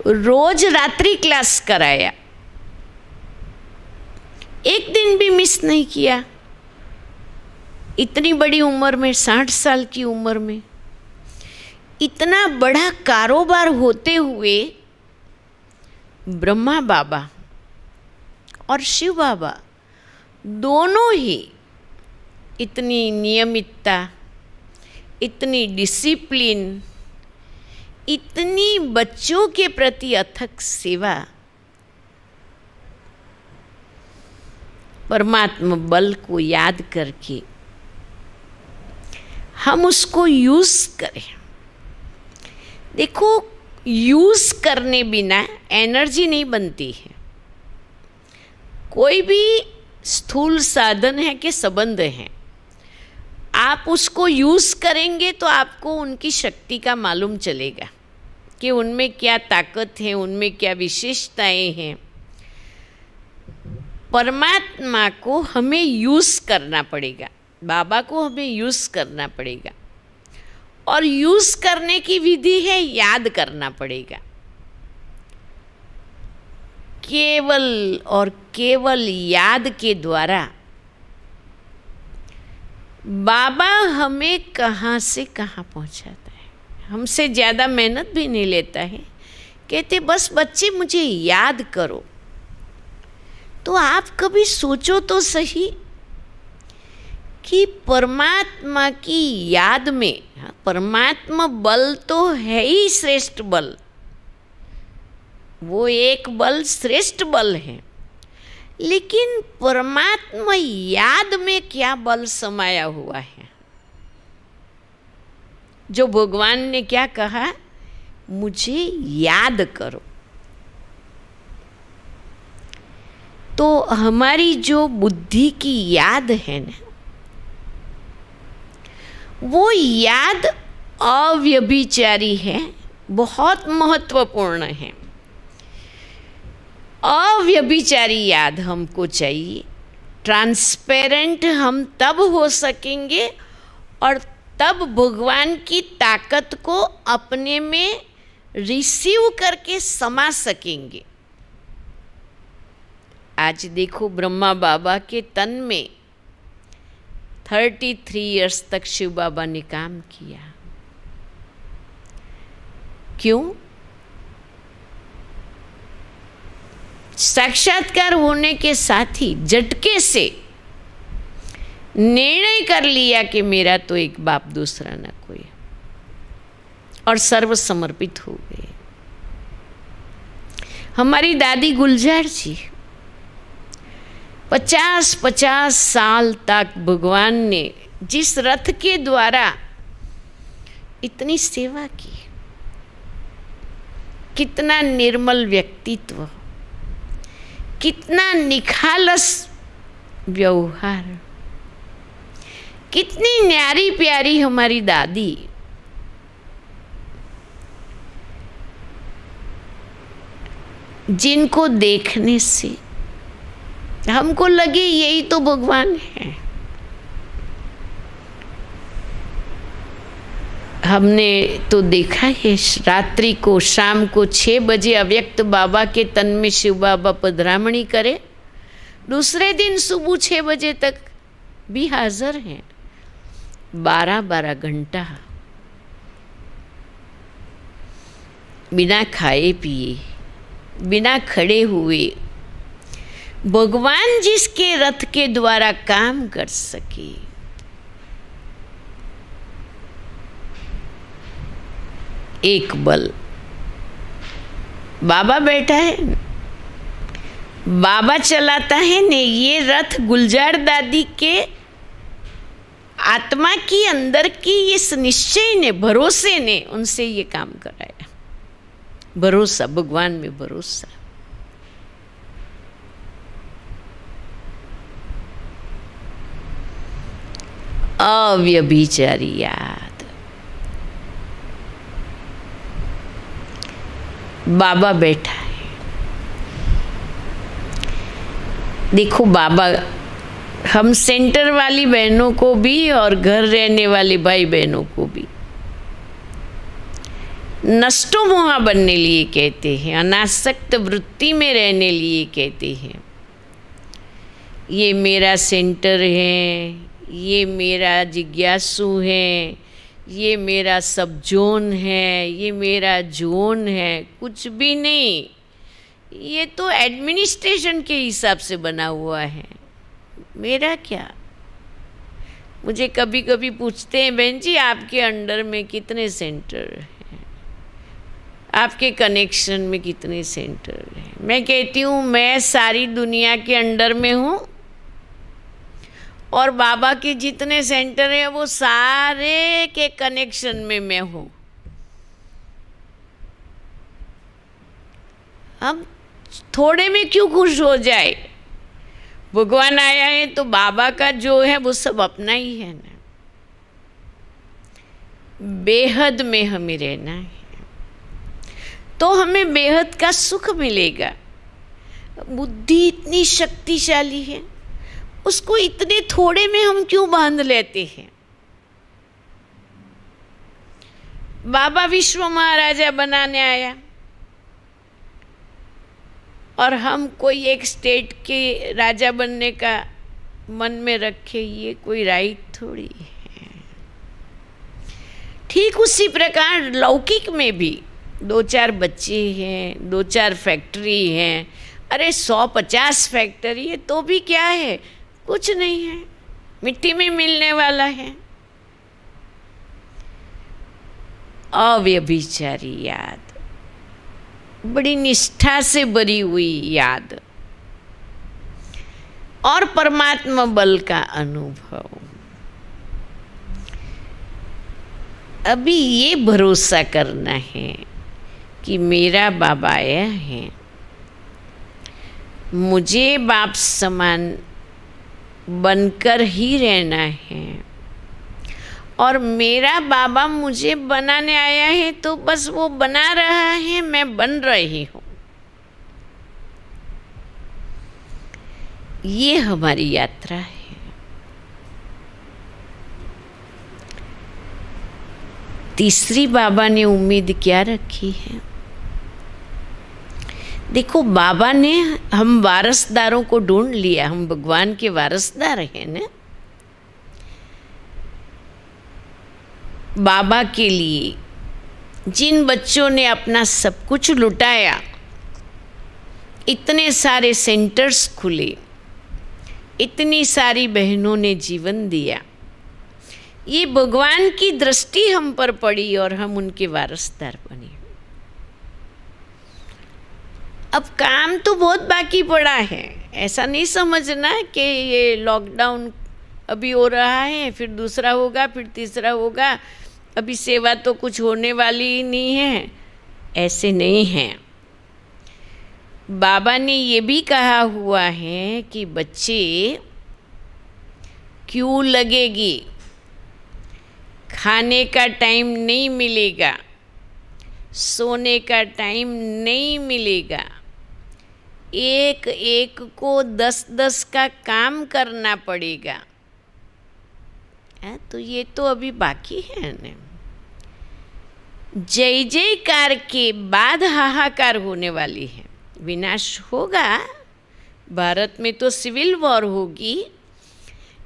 रोज रात्रि क्लास कराया, एक दिन भी मिस नहीं किया। इतनी बड़ी उम्र में, 60 साल की उम्र में, इतना बड़ा कारोबार होते हुए ब्रह्मा बाबा और शिव बाबा दोनों ही इतनी नियमितता, इतनी डिसिप्लिन, इतनी बच्चों के प्रति अथक सेवा, परमात्मा बल को याद करके हम उसको यूज करें। देखो, यूज करने बिना एनर्जी नहीं बनती है। कोई भी स्थूल साधन है कि संबंध है, आप उसको यूज करेंगे तो आपको उनकी शक्ति का मालूम चलेगा कि उनमें क्या ताकत है, उनमें क्या विशेषताएं हैं। परमात्मा को हमें यूज करना पड़ेगा, बाबा को हमें यूज करना पड़ेगा, और यूज करने की विधि है याद करना पड़ेगा। केवल और केवल याद के द्वारा बाबा हमें कहाँ से कहाँ पहुँचाता है। हमसे ज़्यादा मेहनत भी नहीं लेता है, कहते बस बच्चे मुझे याद करो। तो आप कभी सोचो तो सही कि परमात्मा की याद में, परमात्मा बल तो है ही श्रेष्ठ बल, वो एक बल श्रेष्ठ बल है, लेकिन परमात्मा याद में क्या बल समाया हुआ है। जो भगवान ने क्या कहा, मुझे याद करो। तो हमारी जो बुद्धि की याद है ना, वो याद अव्यभिचारी है, बहुत महत्वपूर्ण है। अव्यभिचारी याद हमको चाहिए। ट्रांसपेरेंट हम तब हो सकेंगे और तब भगवान की ताकत को अपने में रिसीव करके समा सकेंगे। आज देखो, ब्रह्मा बाबा के तन में 33 इयर्स तक शिव बाबा ने काम किया। क्यों? साक्षात्कार होने के साथ ही झटके से निर्णय कर लिया कि मेरा तो एक बाप दूसरा ना कोई, और सर्व समर्पित हो गए। हमारी दादी गुलजार जी 50 साल तक भगवान ने जिस रथ के द्वारा इतनी सेवा की, कितना निर्मल व्यक्तित्व, कितना निखालस व्यवहार, कितनी न्यारी प्यारी हमारी दादी। जिनको देखने से हमको लगे यही तो भगवान है। हमने तो देखा है रात्रि को, शाम को 6 बजे अव्यक्त बाबा के तन में शिव बाबा पधरामणी करे, दूसरे दिन सुबह 6 बजे तक भी हाजिर हैं। 12-12 घंटा बिना खाए पिए, बिना खड़े हुए, भगवान जिसके रथ के द्वारा काम कर सके। एक बल बाबा बैठा है, बाबा चलाता है ने। ये रथ गुलजार दादी के आत्मा की अंदर की इस निश्चय ने, भरोसे ने उनसे ये काम कराया। भरोसा, भगवान में भरोसा। अव्यभिचारी याद, बाबा बैठा है। देखो बाबा हम सेंटर वाली बहनों को भी और घर रहने वाले भाई बहनों को भी नष्टो मोहा बनने लिए कहते हैं, अनासक्त वृत्ति में रहने लिए कहते हैं। ये मेरा सेंटर है, ये मेरा जिज्ञासु है, ये मेरा सब जोन है, ये मेरा जोन है, कुछ भी नहीं। ये तो एडमिनिस्ट्रेशन के हिसाब से बना हुआ है, मेरा क्या। मुझे कभी कभी पूछते हैं, बहन जी आपके अंडर में कितने सेंटर हैं, आपके कनेक्शन में कितने सेंटर हैं। मैं कहती हूँ मैं सारी दुनिया के अंडर में हूँ और बाबा के जितने सेंटर हैं वो सारे के कनेक्शन में मैं हूँ। हम थोड़े में क्यों खुश हो जाए। भगवान आया है तो बाबा का जो है वो सब अपना ही है ना। बेहद में हमें रहना है तो हमें बेहद का सुख मिलेगा। बुद्धि इतनी शक्तिशाली है, उसको इतने थोड़े में हम क्यों बांध लेते हैं। बाबा विश्व महाराजा बनाने आया और हम कोई एक स्टेट के राजा बनने का मन में रखे, ये कोई राइट थोड़ी है। ठीक उसी प्रकार लौकिक में भी 2-4 बच्चे हैं, 2-4 फैक्ट्री हैं, अरे 100-50 फैक्ट्री है तो भी क्या है, कुछ नहीं है, मिट्टी में मिलने वाला है। अव्यभिचारी याद, बड़ी निष्ठा से भरी हुई याद और परमात्मा बल का अनुभव। अभी ये भरोसा करना है कि मेरा बाबा आया है, मुझे बाप समान बनकर ही रहना है और मेरा बाबा मुझे बनाने आया है तो बस वो बना रहा है, मैं बन रही हूँ। ये हमारी यात्रा है। तीसरी बाबा ने उम्मीद क्या रखी है। देखो बाबा ने हम वारसदारों को ढूंढ लिया, हम भगवान के वारसदार हैं ना। बाबा के लिए जिन बच्चों ने अपना सब कुछ लुटाया, इतने सारे सेंटर्स खुले, इतनी सारी बहनों ने जीवन दिया, ये भगवान की दृष्टि हम पर पड़ी और हम उनके वारसदार बने। अब काम तो बहुत बाकी पड़ा है, ऐसा नहीं समझना कि ये लॉकडाउन अभी हो रहा है, फिर दूसरा होगा, फिर तीसरा होगा, अभी सेवा तो कुछ होने वाली ही नहीं है, ऐसे नहीं है। बाबा ने ये भी कहा हुआ है कि बच्चे क्यों लगेगी, खाने का टाइम नहीं मिलेगा, सोने का टाइम नहीं मिलेगा, एक एक को 10-10 का काम करना पड़ेगा। तो ये तो अभी बाकी है ना। जय जयकार के बाद हाहाकार होने वाली है। विनाश होगा, भारत में तो सिविल वॉर होगी,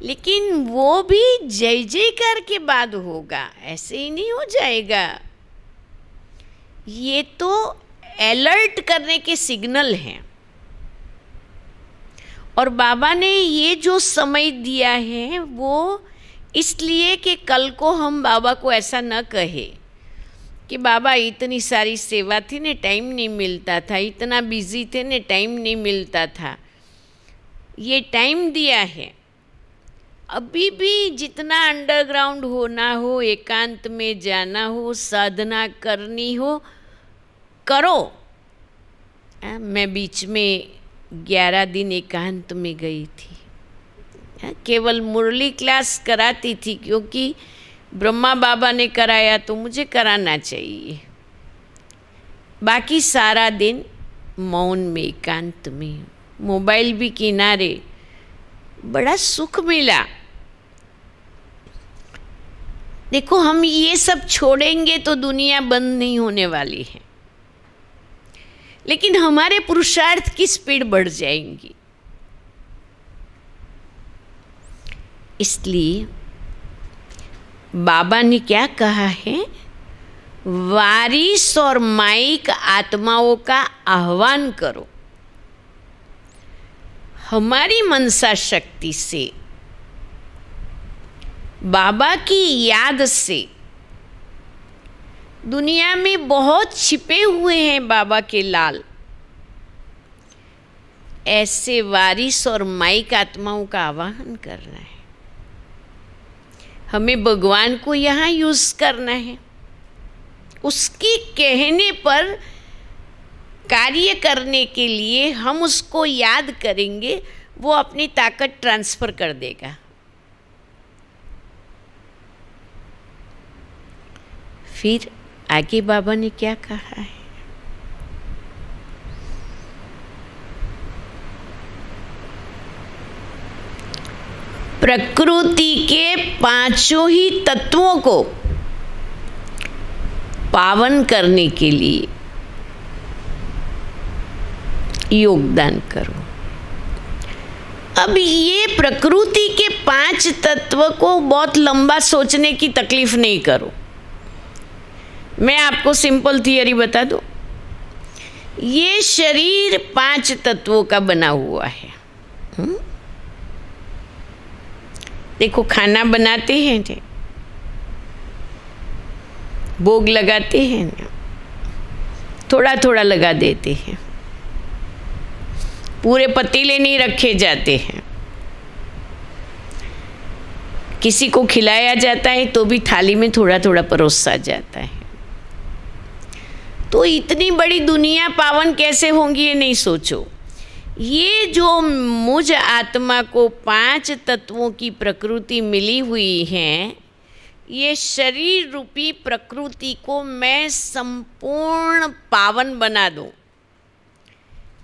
लेकिन वो भी जय जयकार के बाद होगा, ऐसे ही नहीं हो जाएगा। ये तो अलर्ट करने के सिग्नल हैं। और बाबा ने ये जो समय दिया है वो इसलिए कि कल को हम बाबा को ऐसा न कहे कि बाबा इतनी सारी सेवा थी ने टाइम नहीं मिलता था, इतना बिजी थे ने टाइम नहीं मिलता था। ये टाइम दिया है, अभी भी जितना अंडरग्राउंड होना हो, एकांत में जाना हो, साधना करनी हो, करो। मैं बीच में 11 दिन एकांत में गई थी, केवल मुरली क्लास कराती थी क्योंकि ब्रह्मा बाबा ने कराया तो मुझे कराना चाहिए। बाकी सारा दिन मौन में, एकांत में, मोबाइल भी किनारे, बड़ा सुख मिला। देखो, हम ये सब छोड़ेंगे तो दुनिया बंद नहीं होने वाली है, लेकिन हमारे पुरुषार्थ की स्पीड बढ़ जाएंगी। इसलिए बाबा ने क्या कहा है, वारिस और माइक आत्माओं का आह्वान करो। हमारी मनसा शक्ति से, बाबा की याद से, दुनिया में बहुत छिपे हुए हैं बाबा के लाल। ऐसे वारिस और माइक आत्माओं का आवाहन करना है। हमें भगवान को यहाँ यूज करना है, उसके कहने पर कार्य करने के लिए हम उसको याद करेंगे, वो अपनी ताकत ट्रांसफर कर देगा। फिर आगे बाबा ने क्या कहा है, प्रकृति के पांचों ही तत्वों को पावन करने के लिए योगदान करो। अब ये प्रकृति के 5 तत्व को बहुत लंबा सोचने की तकलीफ नहीं करो। मैं आपको सिंपल थियरी बता दूं। ये शरीर 5 तत्वों का बना हुआ है। देखो, खाना बनाते हैं, भोग लगाते हैं, थोड़ा थोड़ा लगा देते हैं, पूरे पतीले नहीं रखे जाते हैं। किसी को खिलाया जाता है तो भी थाली में थोड़ा थोड़ा परोसा जाता है। तो इतनी बड़ी दुनिया पावन कैसे होंगी ये नहीं सोचो। ये जो मुझ आत्मा को 5 तत्वों की प्रकृति मिली हुई है, ये शरीर रूपी प्रकृति को मैं संपूर्ण पावन बना दूं,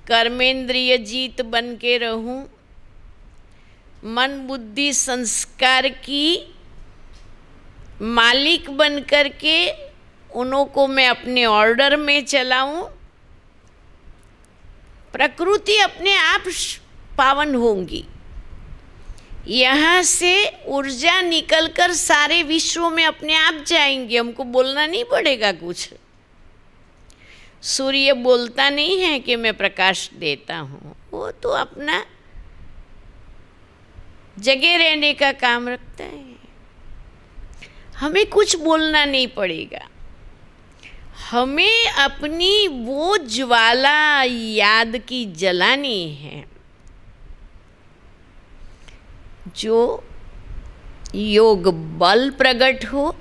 कर्मेंद्रिय जीत बन के रहूं, मन बुद्धि संस्कार की मालिक बन कर के उन्हों को मैं अपने ऑर्डर में चलाऊं, प्रकृति अपने आप पावन होंगी। यहाँ से ऊर्जा निकलकर सारे विश्व में अपने आप जाएंगे, हमको बोलना नहीं पड़ेगा कुछ। सूर्य बोलता नहीं है कि मैं प्रकाश देता हूँ, वो तो अपना जगह रहने का काम रखता है, हमें कुछ बोलना नहीं पड़ेगा। हमें अपनी वो ज्वाला याद की जलानी है जो योग बल प्रकट हो,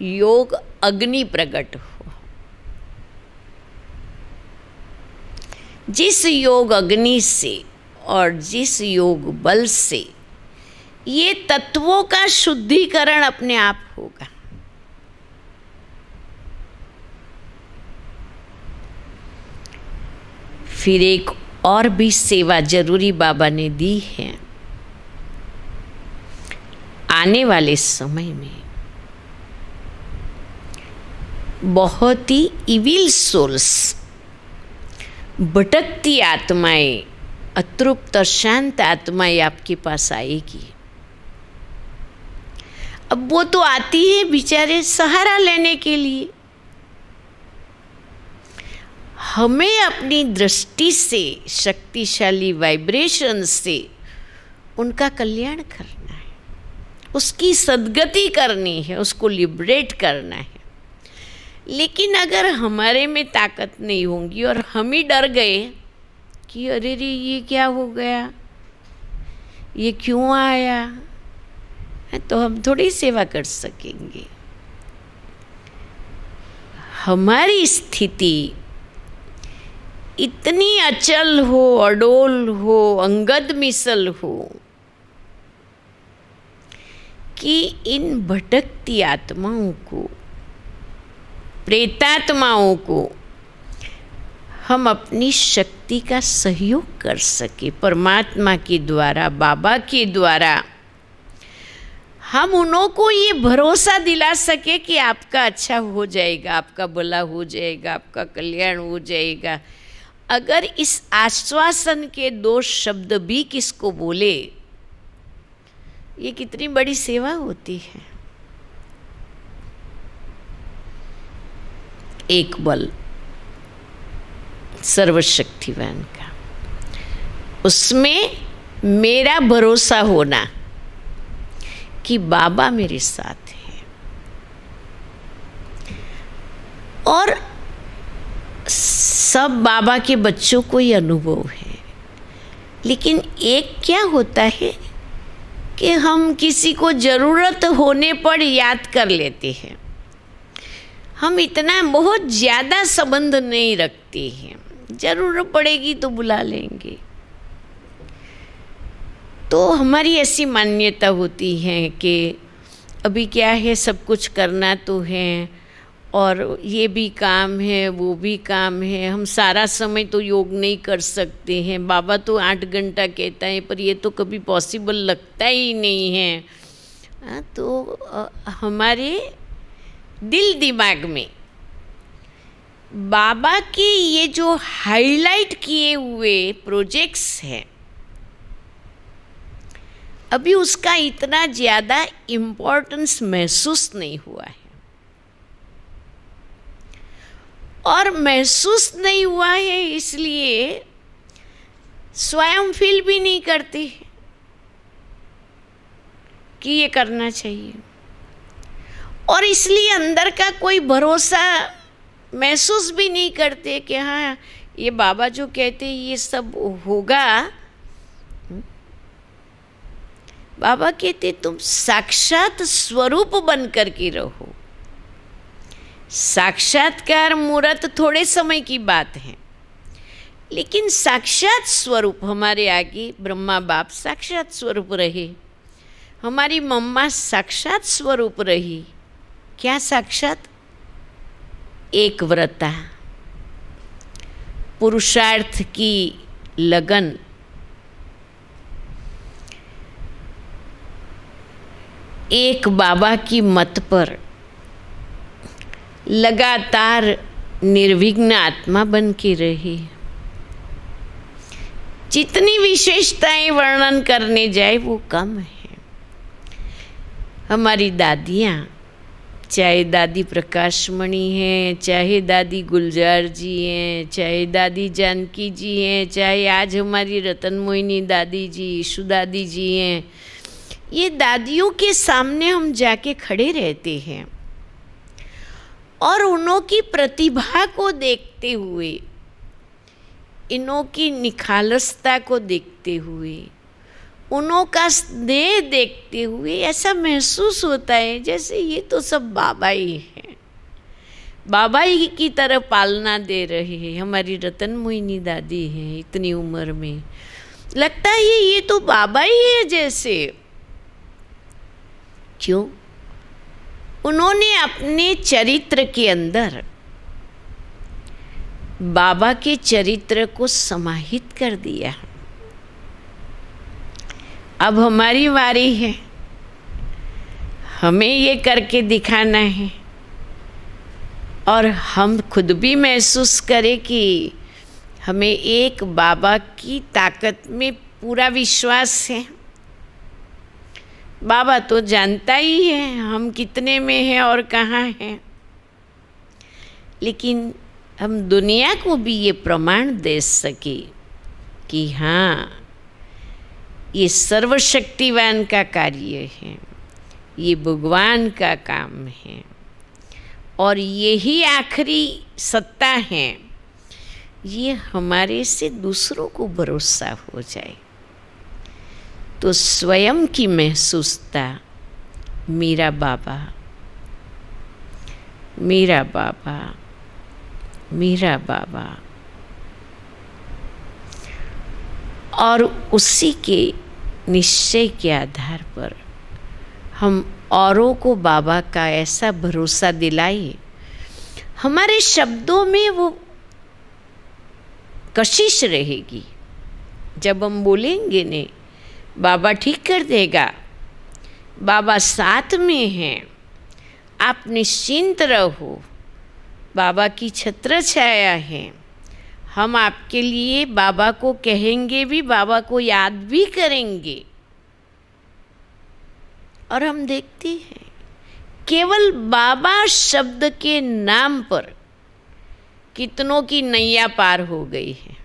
योग अग्नि प्रकट हो। जिस योग अग्नि से और जिस योग बल से ये तत्वों का शुद्धिकरण अपने आप होगा। फिर एक और भी सेवा जरूरी बाबा ने दी है। आने वाले समय में बहुत ही इविल सोल्स, भटकती आत्माएं, अतृप्त शांत आत्माएं आपके पास आएगी। अब वो तो आती है बेचारे सहारा लेने के लिए। हमें अपनी दृष्टि से, शक्तिशाली वाइब्रेशन से उनका कल्याण करना है, उसकी सद्गति करनी है, उसको लिबरेट करना है। लेकिन अगर हमारे में ताकत नहीं होगी और हम ही डर गए कि अरे रे ये क्या हो गया, ये क्यों आया, तो हम थोड़ी सेवा कर सकेंगे। हमारी स्थिति इतनी अचल हो, अडोल हो, अंगद मिसल हो कि इन भटकती आत्माओं को, प्रेतात्माओं को हम अपनी शक्ति का सहयोग कर सके। परमात्मा के द्वारा, बाबा के द्वारा हम उन्हों को ये भरोसा दिला सके कि आपका अच्छा हो जाएगा, आपका भला हो जाएगा, आपका कल्याण हो जाएगा। अगर इस आश्वासन के 2 शब्द भी किसको बोले, ये कितनी बड़ी सेवा होती है। एक बल सर्वशक्तिवान का, उसमें मेरा भरोसा होना कि बाबा मेरे साथ हैं। और सब बाबा के बच्चों को ये अनुभव है। लेकिन एक क्या होता है कि हम किसी को ज़रूरत होने पर याद कर लेते हैं। हम इतना बहुत ज़्यादा संबंध नहीं रखते हैं, ज़रूरत पड़ेगी तो बुला लेंगे। तो हमारी ऐसी मान्यता होती है कि अभी क्या है, सब कुछ करना तो है, और ये भी काम है, वो भी काम है, हम सारा समय तो योग नहीं कर सकते हैं। बाबा तो 8 घंटा कहता है, पर ये तो कभी पॉसिबल लगता ही नहीं है। तो हमारे दिल दिमाग में बाबा के ये जो हाईलाइट किए हुए प्रोजेक्ट्स हैं, अभी उसका इतना ज़्यादा इम्पोर्टेंस महसूस नहीं हुआ है। और महसूस नहीं हुआ है इसलिए स्वयं फील भी नहीं करते कि ये करना चाहिए, और इसलिए अंदर का कोई भरोसा महसूस भी नहीं करते कि हाँ ये बाबा जो कहते हैं ये सब होगा। बाबा कहते तुम साक्षात स्वरूप बन कर के रहो। साक्षात्कार मूर्त थोड़े समय की बात है, लेकिन साक्षात स्वरूप हमारे आगे ब्रह्मा बाप साक्षात स्वरूप रहे, हमारी मम्मा साक्षात स्वरूप रही। क्या साक्षात? एक व्रता, पुरुषार्थ की लगन, एक बाबा की मत पर लगातार निर्विघ्न आत्मा बन के रही। जितनी विशेषताएं वर्णन करने जाए वो कम है। हमारी दादियाँ, चाहे दादी प्रकाशमणि हैं, चाहे दादी गुलजार जी हैं, चाहे दादी जानकी जी हैं, चाहे आज हमारी रतन मोहिनी दादी जी, ईशु दादी जी हैं, ये दादियों के सामने हम जाके खड़े रहते हैं और उन्हों की प्रतिभा को देखते हुए, इन्हों की निखालसता को देखते हुए, उन्हों का स्नेह देखते हुए ऐसा महसूस होता है जैसे ये तो सब बाबा ही हैं, बाबा ही की तरह पालना दे रहे हैं। हमारी रतन मोहिनी दादी हैं, इतनी उम्र में लगता है ये तो बाबा ही है जैसे। क्यों? उन्होंने अपने चरित्र के अंदर बाबा के चरित्र को समाहित कर दिया। अब हमारी बारी है, हमें ये करके दिखाना है और हम खुद भी महसूस करें कि हमें एक बाबा की ताकत में पूरा विश्वास है। बाबा तो जानता ही है हम कितने में हैं और कहाँ हैं, लेकिन हम दुनिया को भी ये प्रमाण दे सके कि हाँ, ये सर्वशक्तिवान का कार्य है, ये भगवान का काम है और यही आखिरी सत्ता है। ये हमारे से दूसरों को भरोसा हो जाए तो स्वयं की महसूसता, मेरा बाबा, मेरा बाबा, मेरा बाबा, और उसी के निश्चय के आधार पर हम औरों को बाबा का ऐसा भरोसा दिलाए। हमारे शब्दों में वो कशिश रहेगी। जब हम बोलेंगे ने बाबा ठीक कर देगा, बाबा साथ में हैं, आप निश्चिंत रहो, बाबा की छत्र छाया है, हम आपके लिए बाबा को कहेंगे भी, बाबा को याद भी करेंगे। और हम देखते हैं केवल बाबा शब्द के नाम पर कितनों की नैया पार हो गई है।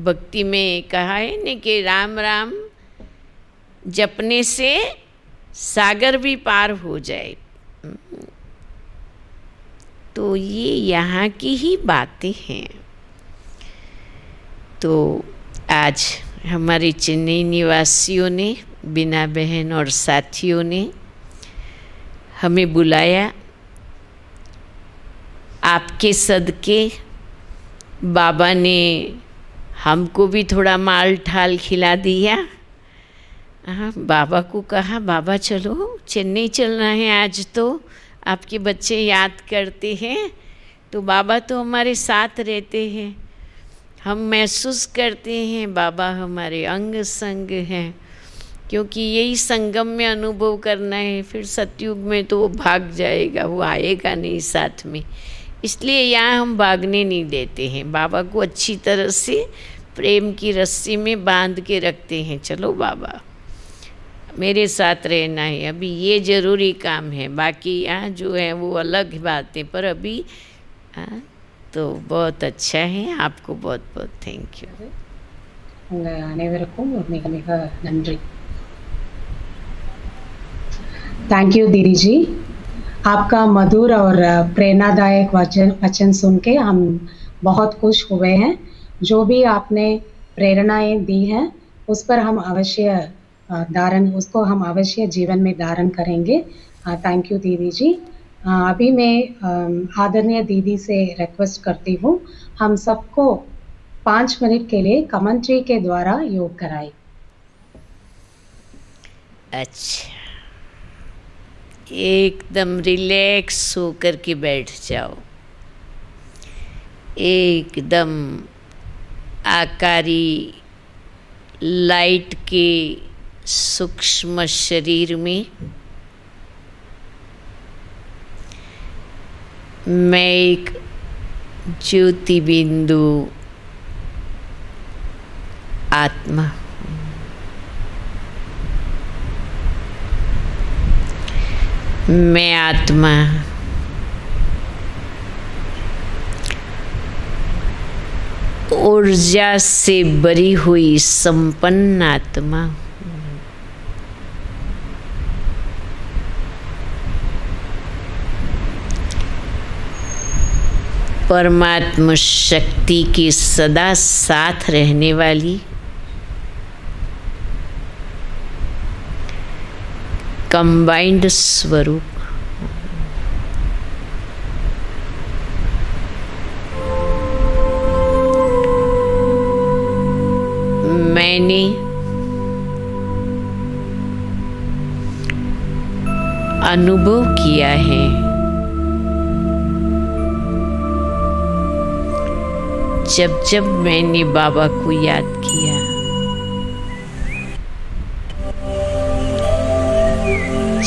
भक्ति में कहा है न कि राम राम जपने से सागर भी पार हो जाए। तो ये यहाँ की ही बातें हैं। तो आज हमारे चेन्नई निवासियों ने, बीना बहन और साथियों ने हमें बुलाया। आपके सदके बाबा ने हमको भी थोड़ा माल ठाल खिला दिया। हाँ, बाबा को कहा बाबा चलो चेन्नई चलना है आज, तो आपके बच्चे याद करते हैं। तो बाबा तो हमारे साथ रहते हैं, हम महसूस करते हैं बाबा हमारे अंग संग हैं, क्योंकि यही संगम में अनुभव करना है। फिर सतयुग में तो वो भाग जाएगा, वो आएगा नहीं साथ में। इसलिए यहाँ हम भागने नहीं देते हैं, बाबा को अच्छी तरह से प्रेम की रस्सी में बांध के रखते हैं। चलो बाबा मेरे साथ रहना है, अभी ये ज़रूरी काम है, बाकी यहाँ जो है वो अलग बातें, पर अभी तो बहुत अच्छा है। आपको बहुत बहुत थैंक यू। உங்கள் அனைவருக்கும் மிக மிக நன்றி। थैंक यू दीदी जी, आपका मधुर और प्रेरणादायक वचन सुन के हम बहुत खुश हुए हैं। जो भी आपने प्रेरणाएं दी हैं उस पर हम अवश्य उसको हम अवश्य जीवन में धारण करेंगे। थैंक यू दीदी जी। अभी मैं आदरणीय दीदी से रिक्वेस्ट करती हूँ, हम सबको 5 मिनट के लिए कमेंट्री के द्वारा योग कराएं। अच्छा, एकदम रिलैक्स होकर के बैठ जाओ, एकदम आकारी लाइट के सूक्ष्म शरीर में मैं एक ज्योति बिंदु आत्मा, मैं आत्मा ऊर्जा से भरी हुई संपन्न आत्मा, परमात्मा शक्ति के सदा साथ रहने वाली कंबाइंड स्वरूप, मैंने अनुभव किया है जब जब मैंने बाबा को याद किया,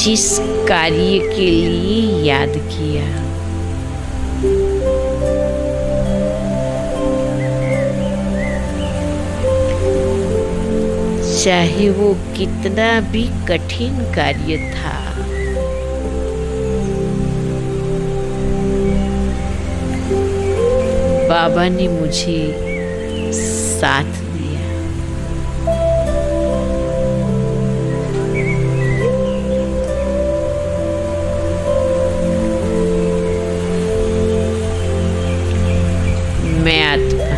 जिस कार्य के लिए याद किया, चाहे वो कितना भी कठिन कार्य था। बाबा ने मुझे साथ दिया। मैं आत्मा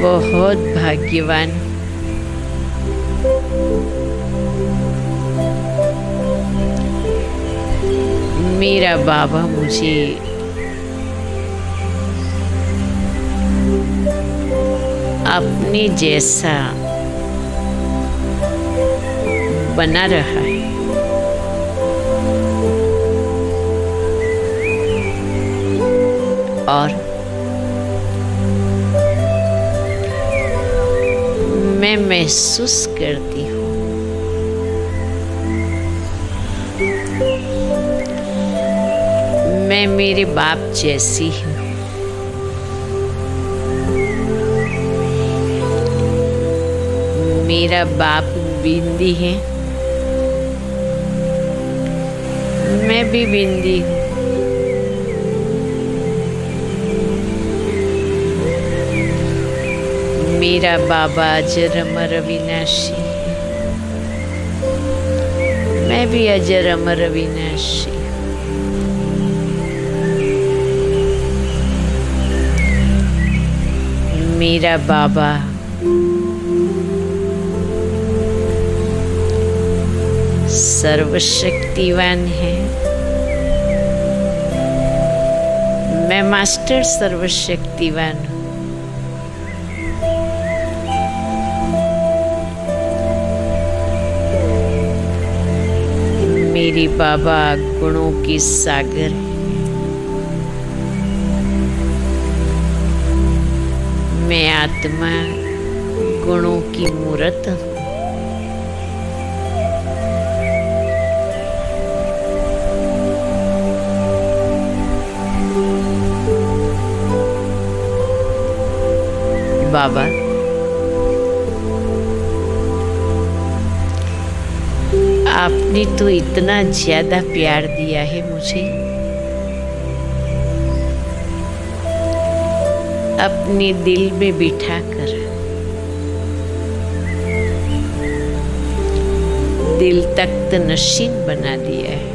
बहुत भाग्यवान। मेरा बाबा मुझे अपने जैसा बना रहा है। और मैं महसूस करती हूँ मैं मेरे बाप जैसी हूँ। मेरा बाप बिंदी है, मैं भी बिंदी हूँ। मेरा बाबा अजर अमर अविनाशी, मैं भी अजर अमर अविनाशी। मेरा बाबा सर्वशक्तिवान है, मैं मास्टर सर्वशक्तिवान हूँ। मेरे बाबा गुणों के सागर हैं। मैं आत्मा गुणों की मूरत हूँ। बाबा आपने तो इतना ज्यादा प्यार दिया है मुझे। अपने दिल में बिठाकर दिल तख्त नशीन बना दिया है।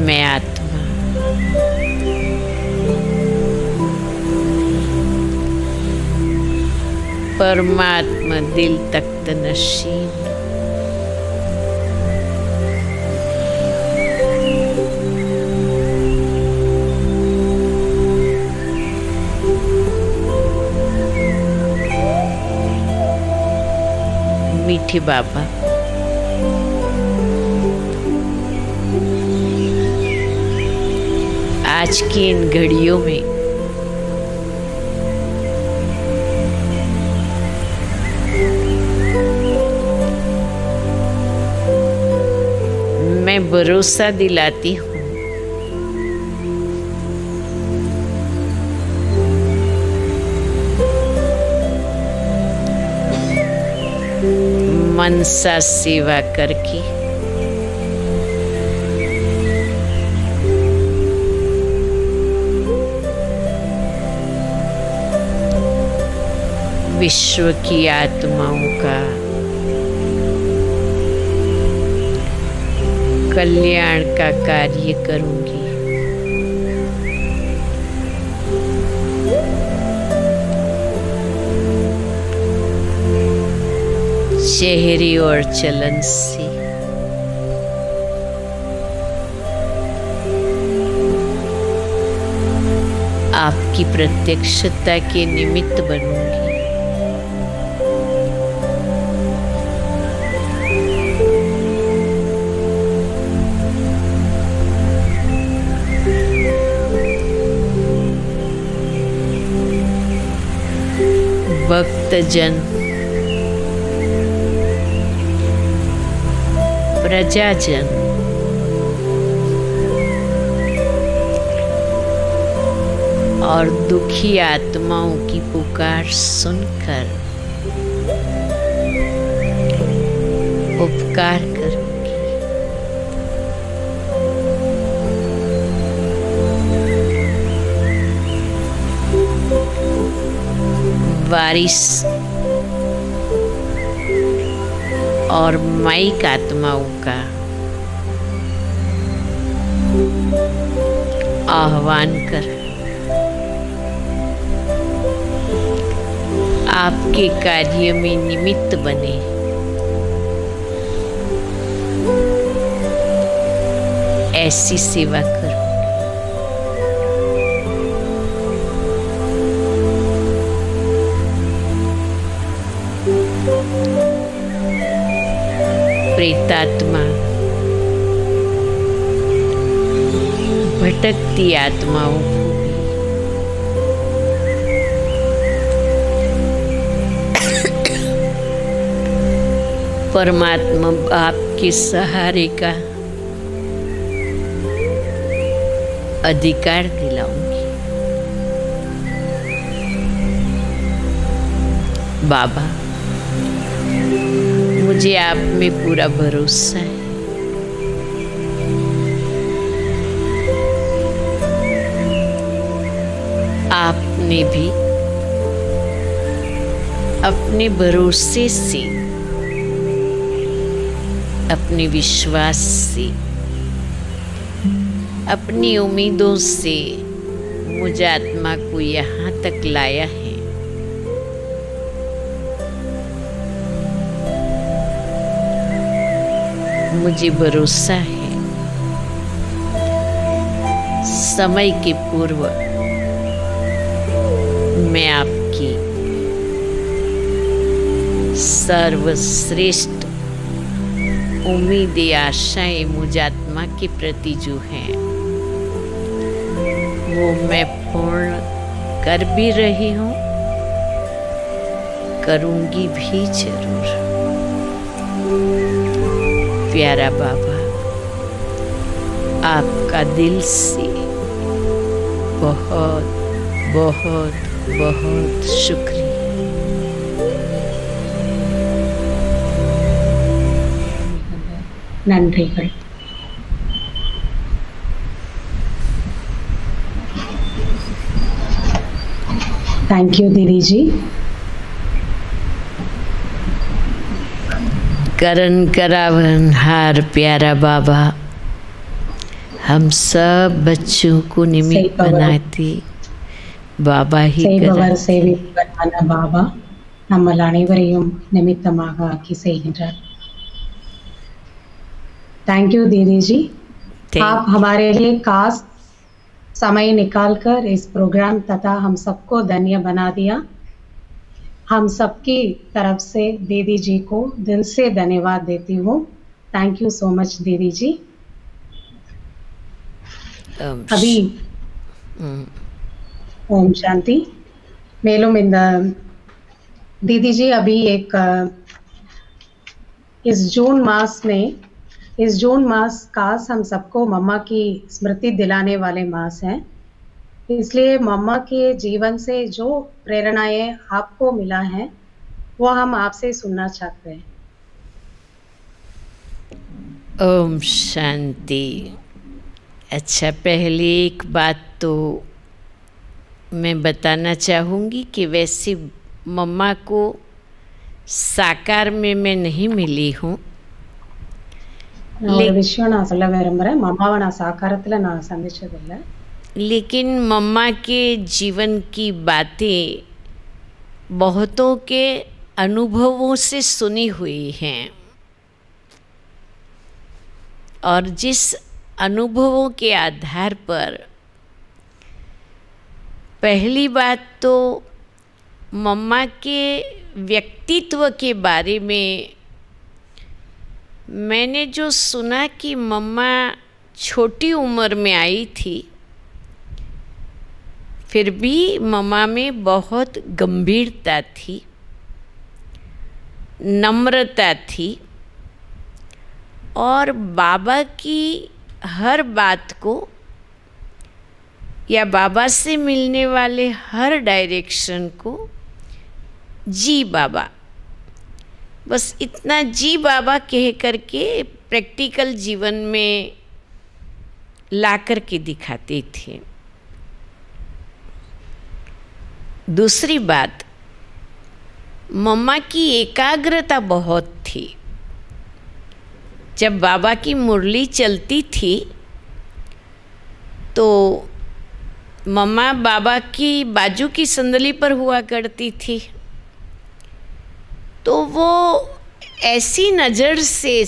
मैं आत्मा परमात्मा दिल तख्त नशीन। मीठे बाबा आज की इन घड़ियों में मैं भरोसा दिलाती हूँ मनसा सेवा करके विश्व की आत्माओं का कल्याण का कार्य करूंगी। चेहरे और चलन से आपकी प्रत्यक्षता के निमित्त बनूंगी। भक्तजन प्रजाजन और दुखी आत्माओं की पुकार सुनकर उपकार करूंगी। वारिस और माइक आत्माओं का आह्वान कर आपके कार्य में निमित्त बने। ऐसी सेवा करो। प्रेतात्मा, भटकती आत्माओं को परमात्मा बाप के सहारे का अधिकार दिलाऊंगी। बाबा, मुझे आप में पूरा भरोसा है। आपने भी अपने भरोसे से, अपने विश्वास से, अपनी उम्मीदों से मुझ आत्मा को यहाँ तक लाया है। मुझे भरोसा है समय के पूर्व मैं आपकी सर्वश्रेष्ठ उम्मीदें, आशाएं मुझ आत्मा के प्रति जो हैं वो मैं पूर्ण कर भी रही हूँ, करूँगी भी जरूर। प्यारा बाबा, आपका दिल से बहुत बहुत बहुत शुक्रिया। நன்றிகள். थैंक यू दीदी जी। करन करावन हार प्यारा बाबा, हम सब बच्चों को निमित्त बनाते बाबा ही செய்பவர் சேவிப்பவரான பாபா நம்மள் அனைவரையும் நிமித்தமாக ஆக்கி செய்கின்றார்। थैंक यू दीदी जी, आप हमारे लिए खास समय निकालकर इस प्रोग्राम तथा हम सबको धन्य बना दिया। हम सबकी तरफ से दीदी जी को दिल से धन्यवाद देती हूँ। थैंक यू सो मच दीदी जी। अभी ओम शांति। மேலும் இந்த दीदी जी अभी एक इस जून मास खास हम सबको मम्मा की स्मृति दिलाने वाले मास हैं, इसलिए मम्मा के जीवन से जो प्रेरणाएं आपको मिला है वो हम आपसे सुनना चाहते हैं। ओम शांति। अच्छा, पहले एक बात तो मैं बताना चाहूँगी कि वैसे मम्मा को साकार में मैं नहीं मिली हूँ, लेकिन मम्मा के जीवन की बातें बहुतों के अनुभवों से सुनी हुई हैं, और जिस अनुभवों के आधार पर पहली बात तो मम्मा के व्यक्तित्व के बारे में मैंने जो सुना कि मम्मा छोटी उम्र में आई थी, फिर भी मम्मा में बहुत गंभीरता थी, नम्रता थी और बाबा की हर बात को या बाबा से मिलने वाले हर डायरेक्शन को जी बाबा, बस इतना जी बाबा कह करके प्रैक्टिकल जीवन में ला कर के दिखाते थे। दूसरी बात, मम्मा की एकाग्रता बहुत थी। जब बाबा की मुरली चलती थी तो मम्मा बाबा की बाजू की संदली पर हुआ करती थी, तो वो ऐसी नज़र से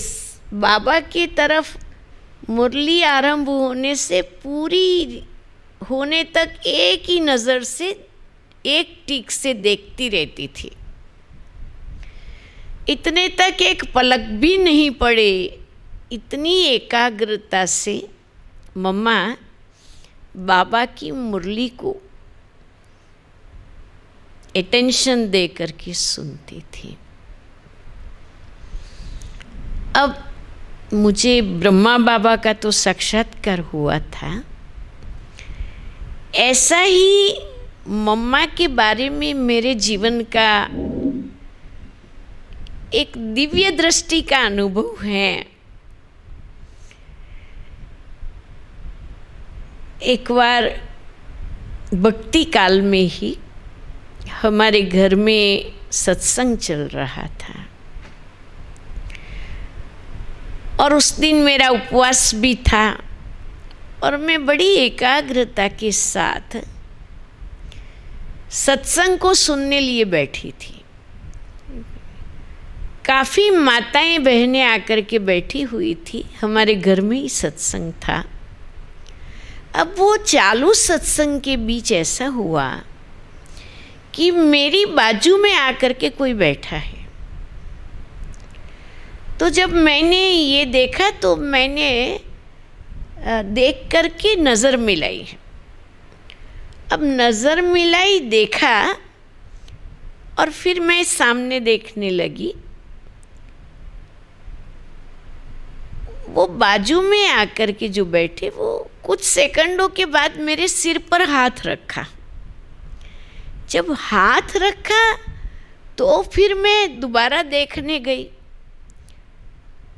बाबा की तरफ मुरली आरंभ होने से पूरी होने तक एक ही नज़र से, एक टिक से देखती रहती थी। इतने तक एक पलक भी नहीं पड़े, इतनी एकाग्रता से मम्मा बाबा की मुरली को अटेंशन दे करके सुनती थी। अब मुझे ब्रह्मा बाबा का तो साक्षात्कार हुआ था, ऐसा ही मम्मा के बारे में मेरे जीवन का एक दिव्य दृष्टि का अनुभव है। एक बार भक्ति काल में ही हमारे घर में सत्संग चल रहा था और उस दिन मेरा उपवास भी था और मैं बड़ी एकाग्रता के साथ सत्संग को सुनने लिए बैठी थी। काफ़ी माताएं बहनें आकर के बैठी हुई थी, हमारे घर में ही सत्संग था। अब वो चालू सत्संग के बीच ऐसा हुआ कि मेरी बाजू में आकर के कोई बैठा है। तो जब मैंने ये देखा तो मैंने देख करके नज़र मिलाई। अब नज़र मिलाई, देखा और फिर मैं सामने देखने लगी। वो बाजू में आकर के जो बैठे, वो कुछ सेकंडों के बाद मेरे सिर पर हाथ रखा। जब हाथ रखा तो फिर मैं दोबारा देखने गई,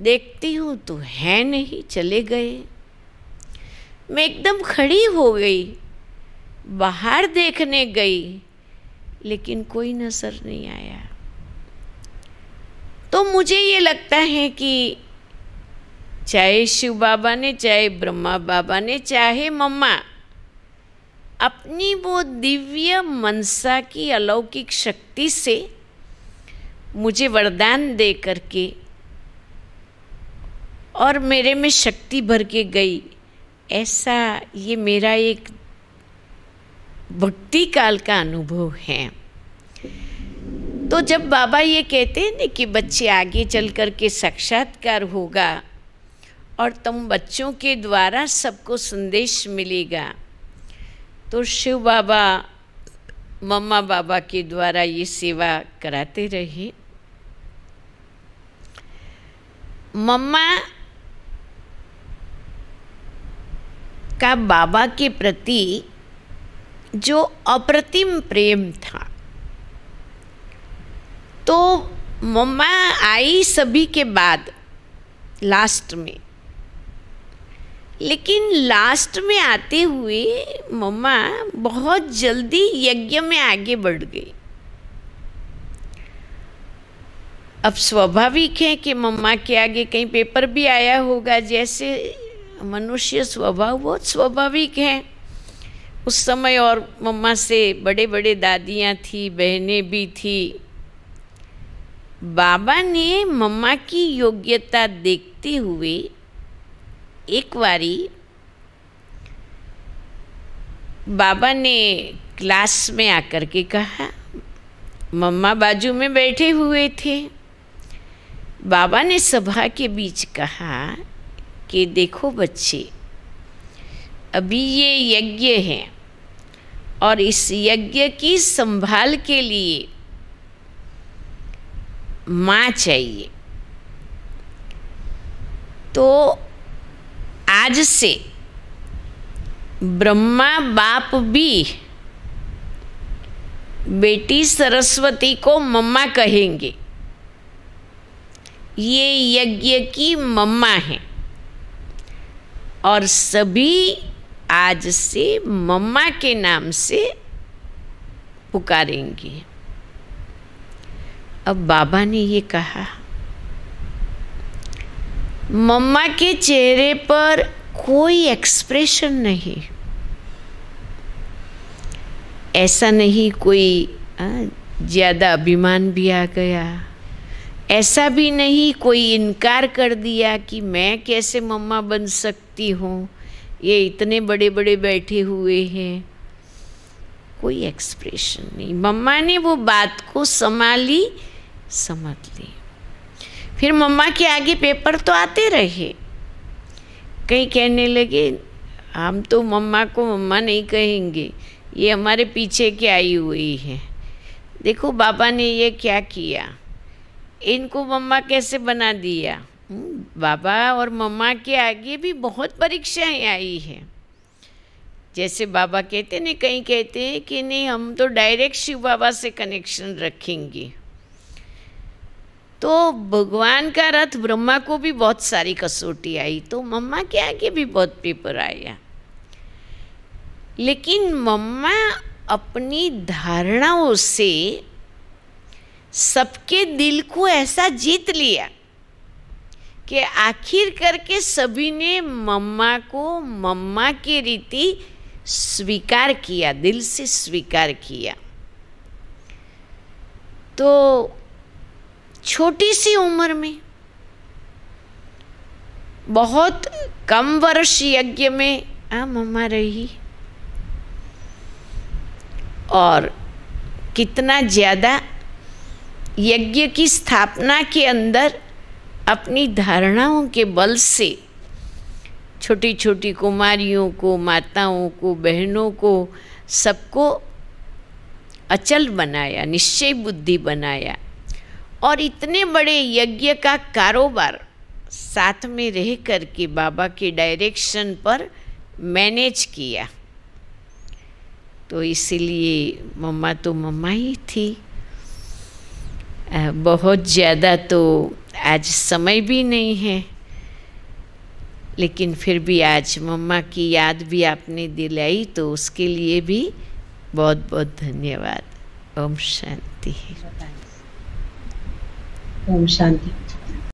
देखती हूँ तो है नहीं, चले गए। मैं एकदम खड़ी हो गई, बाहर देखने गई, लेकिन कोई नज़र नहीं आया। तो मुझे ये लगता है कि चाहे शिव बाबा ने, चाहे ब्रह्मा बाबा ने, चाहे मम्मा, अपनी वो दिव्य मनसा की अलौकिक शक्ति से मुझे वरदान दे करके और मेरे में शक्ति भर के गई। ऐसा ये मेरा एक भक्ति काल का अनुभव है। तो जब बाबा ये कहते हैं ना कि बच्चे आगे चल कर के साक्षात्कार होगा और तुम बच्चों के द्वारा सबको संदेश मिलेगा, तो शिव बाबा मम्मा बाबा के द्वारा ये सेवा कराते रहे। मम्मा का बाबा के प्रति जो अप्रतिम प्रेम था, तो मम्मा आई सभी के बाद लास्ट में, लेकिन लास्ट में आते हुए मम्मा बहुत जल्दी यज्ञ में आगे बढ़ गई। अब स्वाभाविक है कि मम्मा के आगे कहीं पेपर भी आया होगा, जैसे मनुष्य स्वभाव, बहुत स्वाभाविक है उस समय। और मम्मा से बड़े बड़े दादियाँ थी, बहनें भी थी। बाबा ने मम्मा की योग्यता देखते हुए एक बारी बाबा ने क्लास में आकर के कहा, मम्मा बाजू में बैठे हुए थे। बाबा ने सभा के बीच कहा कि देखो बच्चे, अभी ये यज्ञ है और इस यज्ञ की संभाल के लिए माँ चाहिए। तो आज से ब्रह्मा बाप भी बेटी सरस्वती को मम्मा कहेंगे। ये यज्ञ की मम्मा है और सभी आज से मम्मा के नाम से पुकारेंगे। अब बाबा ने ये कहा, मम्मा के चेहरे पर कोई एक्सप्रेशन नहीं, ऐसा नहीं कोई ज़्यादा अभिमान भी आ गया, ऐसा भी नहीं कोई इनकार कर दिया कि मैं कैसे मम्मा बन सकती हूँ, ये इतने बड़े बड़े बैठे हुए हैं, कोई एक्सप्रेशन नहीं। मम्मा ने वो बात को संभाली, समझ ली। फिर मम्मा के आगे पेपर तो आते रहे, कई कहने लगे हम तो मम्मा को मम्मा नहीं कहेंगे, ये हमारे पीछे की आई हुई है, देखो बाबा ने ये क्या किया, इनको मम्मा कैसे बना दिया। बाबा और मम्मा के आगे भी बहुत परीक्षाएं आई हैं। जैसे बाबा कहते नहीं, कहीं कहते हैं कि नहीं हम तो डायरेक्ट शिव बाबा से कनेक्शन रखेंगे, तो भगवान का रथ ब्रह्मा को भी बहुत सारी कसौटी आई, तो मम्मा के आगे भी बहुत पेपर आया। लेकिन मम्मा अपनी धारणाओं से सबके दिल को ऐसा जीत लिया कि आखिर करके सभी ने मम्मा को मम्मा की रीति स्वीकार किया, दिल से स्वीकार किया। तो छोटी सी उम्र में, बहुत कम वर्ष यज्ञ में मम्मा रही, और कितना ज़्यादा यज्ञ की स्थापना के अंदर अपनी धारणाओं के बल से छोटी छोटी कुमारियों को, माताओं को, बहनों को, सबको अचल बनाया, निश्चय बुद्धि बनाया, और इतने बड़े यज्ञ का कारोबार साथ में रह कर के बाबा के डायरेक्शन पर मैनेज किया। तो इसीलिए मम्मा तो मम्मा ही थी। बहुत ज़्यादा तो आज समय भी नहीं है, लेकिन फिर भी आज मम्मा की याद भी आपने दिलाई, तो उसके लिए भी बहुत बहुत धन्यवाद। ओम शांति। ओम शांति।